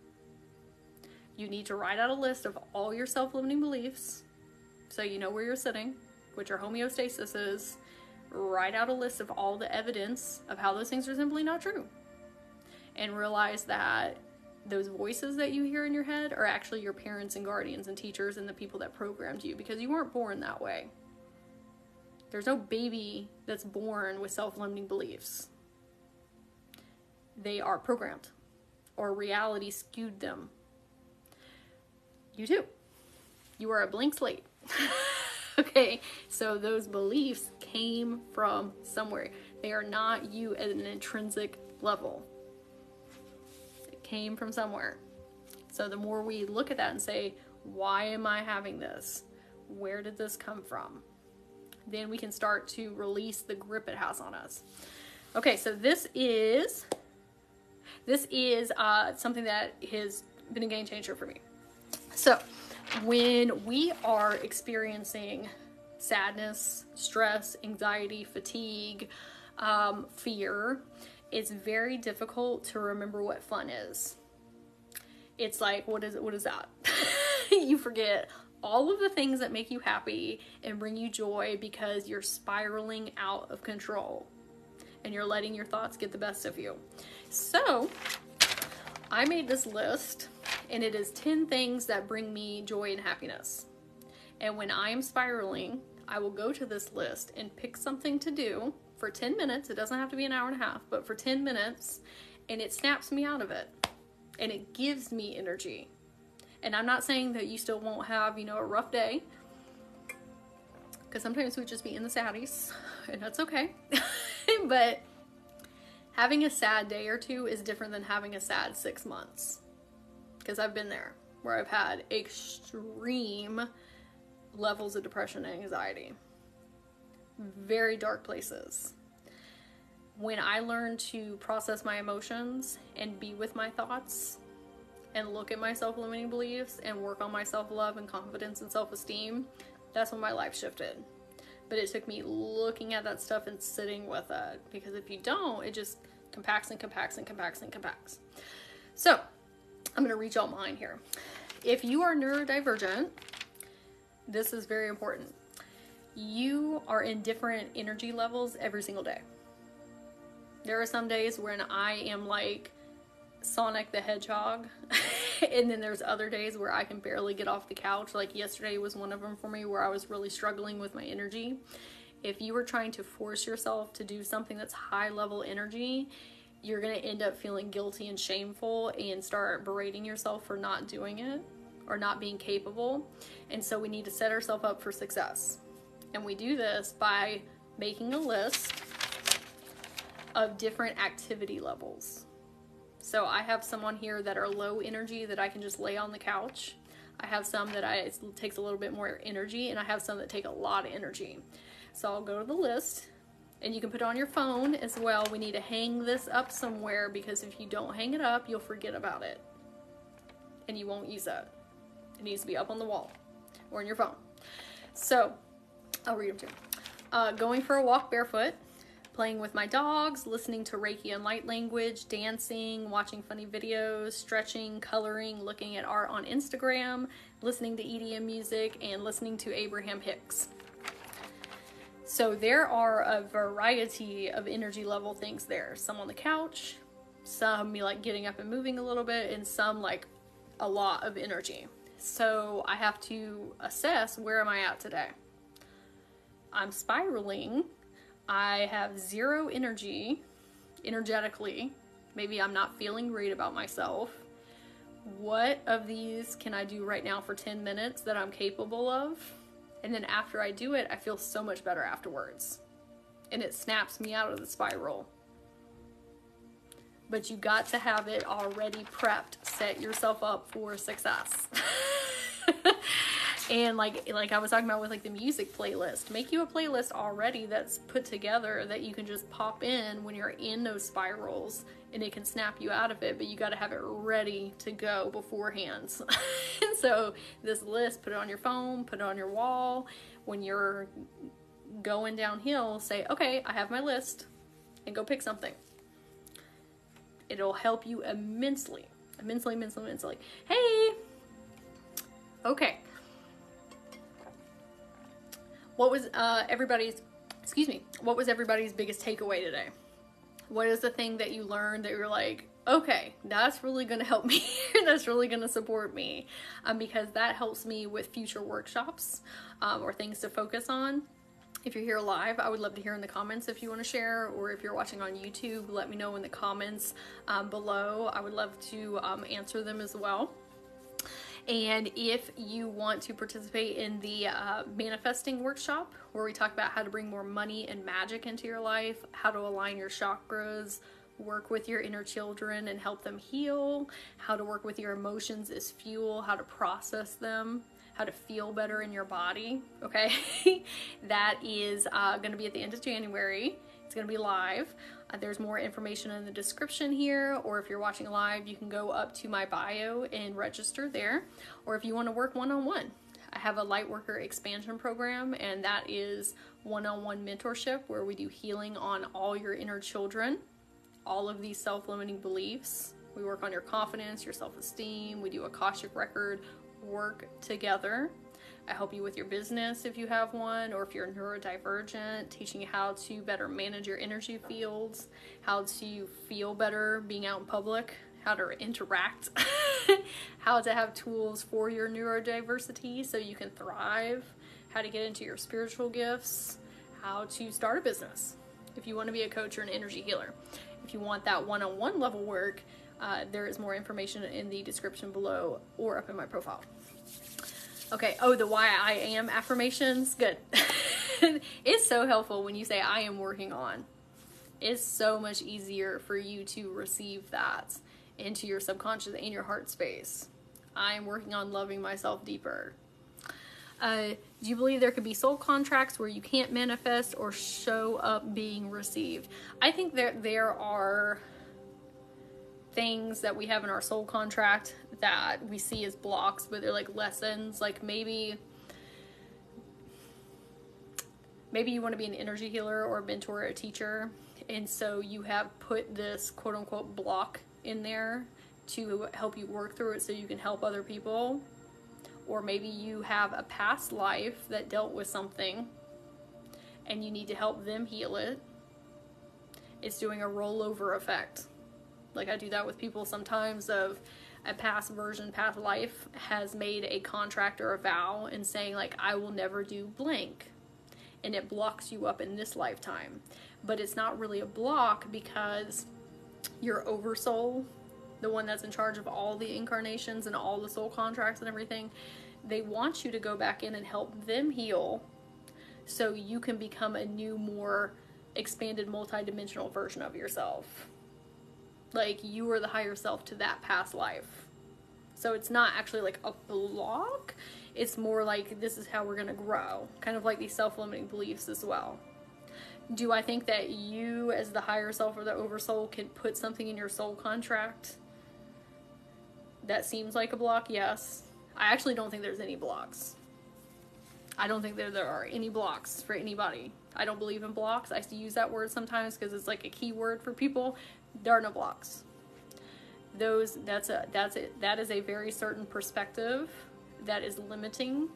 You need to write out a list of all your self-limiting beliefs so you know where you're sitting, what your homeostasis is. Write out a list of all the evidence of how those things are simply not true. And realize that those voices that you hear in your head are actually your parents and guardians and teachers and the people that programmed you, because you weren't born that way. There's no baby that's born with self-limiting beliefs. They are programmed, or reality skewed them. You too. You are a blank slate. Okay, so those beliefs came from somewhere. They are not you at an intrinsic level. It came from somewhere. So the more we look at that and say, why am I having this? Where did this come from? Then we can start to release the grip it has on us. Okay, so this is something that has been a game changer for me. So when we are experiencing sadness, stress, anxiety, fatigue, fear, it's very difficult to remember what fun is. It's like, what is that? You forget all of the things that make you happy and bring you joy because you're spiraling out of control and you're letting your thoughts get the best of you. So I made this list, and it is 10 things that bring me joy and happiness. And when I am spiraling, I will go to this list and pick something to do for 10 minutes. It doesn't have to be an hour and a half, but for 10 minutes, and it snaps me out of it. And it gives me energy. And I'm not saying that you still won't have, a rough day, because sometimes we just be in the saddies, and that's okay. But having a sad day or two is different than having a sad 6 months. Because I've been there, where I've had extreme levels of depression and anxiety. Very dark places. When I learned to process my emotions and be with my thoughts and look at my self-limiting beliefs and work on my self-love and confidence and self-esteem, that's when my life shifted. But it took me looking at that stuff and sitting with it, because if you don't, it just compacts and compacts and compacts and compacts. So I'm going to reach out mine here. If you are neurodivergent, this is very important. You are in different energy levels every single day. There are some days when I am like Sonic the Hedgehog, and then there's other days where I can barely get off the couch. Like yesterday was one of them for me, where I was really struggling with my energy. If you were trying to force yourself to do something that's high level energy, you're going to end up feeling guilty and shameful and start berating yourself for not doing it or not being capable. And so we need to set ourselves up for success. And we do this by making a list of different activity levels. So I have some on here that are low energy that I can just lay on the couch. I have some that it takes a little bit more energy, and I have some that take a lot of energy. So I'll go to the list, and you can put it on your phone as well. We need to hang this up somewhere, because if you don't hang it up, you'll forget about it and you won't use it. It needs to be up on the wall or in your phone. So I'll read them to you. Going for a walk barefoot, playing with my dogs, listening to Reiki and light language, dancing, watching funny videos, stretching, coloring, looking at art on Instagram, listening to EDM music, and listening to Abraham Hicks. So there are a variety of energy level things there. Some on the couch, some me like getting up and moving a little bit, and some like a lot of energy. So I have to assess, where am I at today? I'm spiraling. I have zero energy energetically. Maybe I'm not feeling great about myself. What of these can I do right now for 10 minutes that I'm capable of? And then after I do it, I feel so much better afterwards. And it snaps me out of the spiral. But you got to have it already prepped. Set yourself up for success. And like I was talking about with like the music playlist, make you a playlist already that's put together that you can just pop in when you're in those spirals, and it can snap you out of it, but you got to have it ready to go beforehand. And so this list, put it on your phone, put it on your wall. When you're going downhill, say, okay, I have my list, and go pick something. It'll help you immensely. Hey! Okay. What was everybody's biggest takeaway today? What is the thing that you learned that you're like, okay, that's really going to help me. That's really going to support me. Because that helps me with future workshops or things to focus on. If you're here live, I would love to hear in the comments if you want to share, or if you're watching on YouTube, let me know in the comments below. I would love to answer them as well. And if you want to participate in the manifesting workshop, where we talk about how to bring more money and magic into your life, how to align your chakras, work with your inner children and help them heal, how to work with your emotions as fuel, how to process them, how to feel better in your body, okay? That is going to be at the end of January. It's going to be live. There's more information in the description here, or if you're watching live, you can go up to my bio and register there. Or if you want to work one-on-one, I have a Lightworker expansion program, and that is one-on-one mentorship where we do healing on all your inner children, all of these self-limiting beliefs. We work on your confidence, your self-esteem. We do Akashic record work together. I help you with your business if you have one, or if you're neurodivergent, teaching you how to better manage your energy fields, how to feel better being out in public, how to interact, how to have tools for your neurodiversity so you can thrive, how to get into your spiritual gifts, how to start a business if you want to be a coach or an energy healer. If you want that one-on-one level work, there is more information in the description below or up in my profile. Okay, oh, the why I am affirmations, good. It's so helpful when you say I am working on. It's so much easier for you to receive that into your subconscious and your heart space. I am working on loving myself deeper. Do you believe there could be soul contracts where you can't manifest or show up being received? I think there are things that we have in our soul contract that we see as blocks, but they're like lessons. Like maybe you want to be an energy healer or a mentor or a teacher, and so you have put this quote unquote block in there to help you work through it so you can help other people. Or maybe you have a past life that dealt with something and you need to help them heal it. It's doing a rollover effect. Like I do that with people sometimes, of a past version, past life has made a contract or a vow and saying like, I will never do blank. And it blocks you up in this lifetime. But it's not really a block because your oversoul, the one that's in charge of all the incarnations and all the soul contracts and everything, they want you to go back in and help them heal so you can become a new, more expanded, multi-dimensional version of yourself. Like you are the higher self to that past life. So it's not actually like a block. It's more like this is how we're going to grow. Kind of like these self-limiting beliefs as well. Do I think that you as the higher self or the oversoul can put something in your soul contract that seems like a block? Yes. I actually don't think there's any blocks. I don't think there are any blocks for anybody. I don't believe in blocks. I used to use that word sometimes because it's like a key word for people. There are no blocks. That is a very certain perspective that is limiting.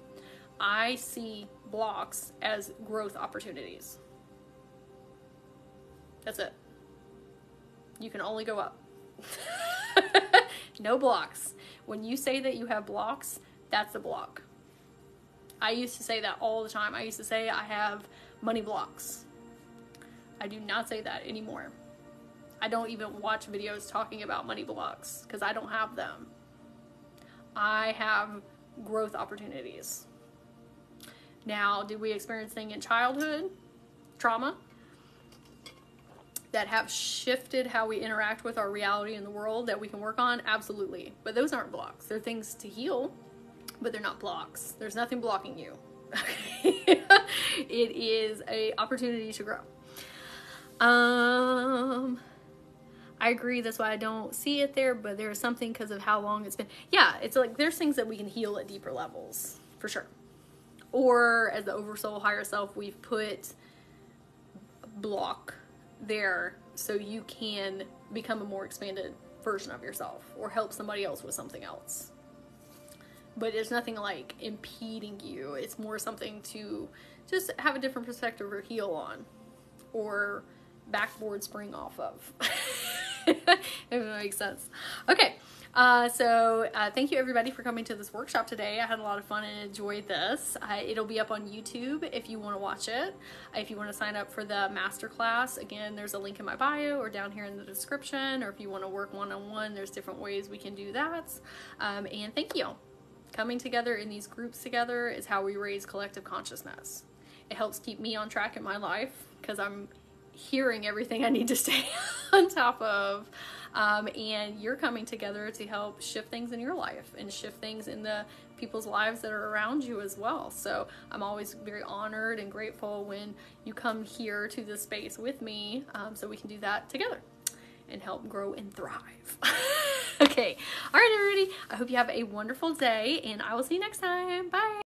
I see blocks as growth opportunities. That's it. You can only go up. No blocks. When you say that you have blocks, that's a block. I used to say that all the time. I used to say I have money blocks. I do not say that anymore. I don't even watch videos talking about money blocks because I don't have them. I have growth opportunities. Now, did we experience things in childhood, trauma, that have shifted how we interact with our reality in the world that we can work on? Absolutely. But those aren't blocks. They're things to heal, but they're not blocks. There's nothing blocking you. It is an opportunity to grow. I agree. That's why I don't see it there, but there's something because of how long it's been. Yeah, it's like there's things that we can heal at deeper levels, for sure. Or as the oversoul, higher self, we've put block there so you can become a more expanded version of yourself or help somebody else with something else. But it's nothing like impeding you. It's more something to just have a different perspective or heal on or backboard spring off of. If it makes sense. Okay. So thank you everybody for coming to this workshop today. I had a lot of fun and enjoyed this. It'll be up on YouTube if you want to watch it. If you want to sign up for the masterclass, again, there's a link in my bio or down here in the description, or if you want to work one-on-one, there's different ways we can do that. And thank you. Coming together in these groups together is how we raise collective consciousness. It helps keep me on track in my life because I'm hearing everything I need to stay on top of. And you're coming together to help shift things in your life and shift things in the people's lives that are around you as well. So I'm always very honored and grateful when you come here to this space with me, so we can do that together and help grow and thrive. Okay. All right, everybody. I hope you have a wonderful day, and I will see you next time. Bye.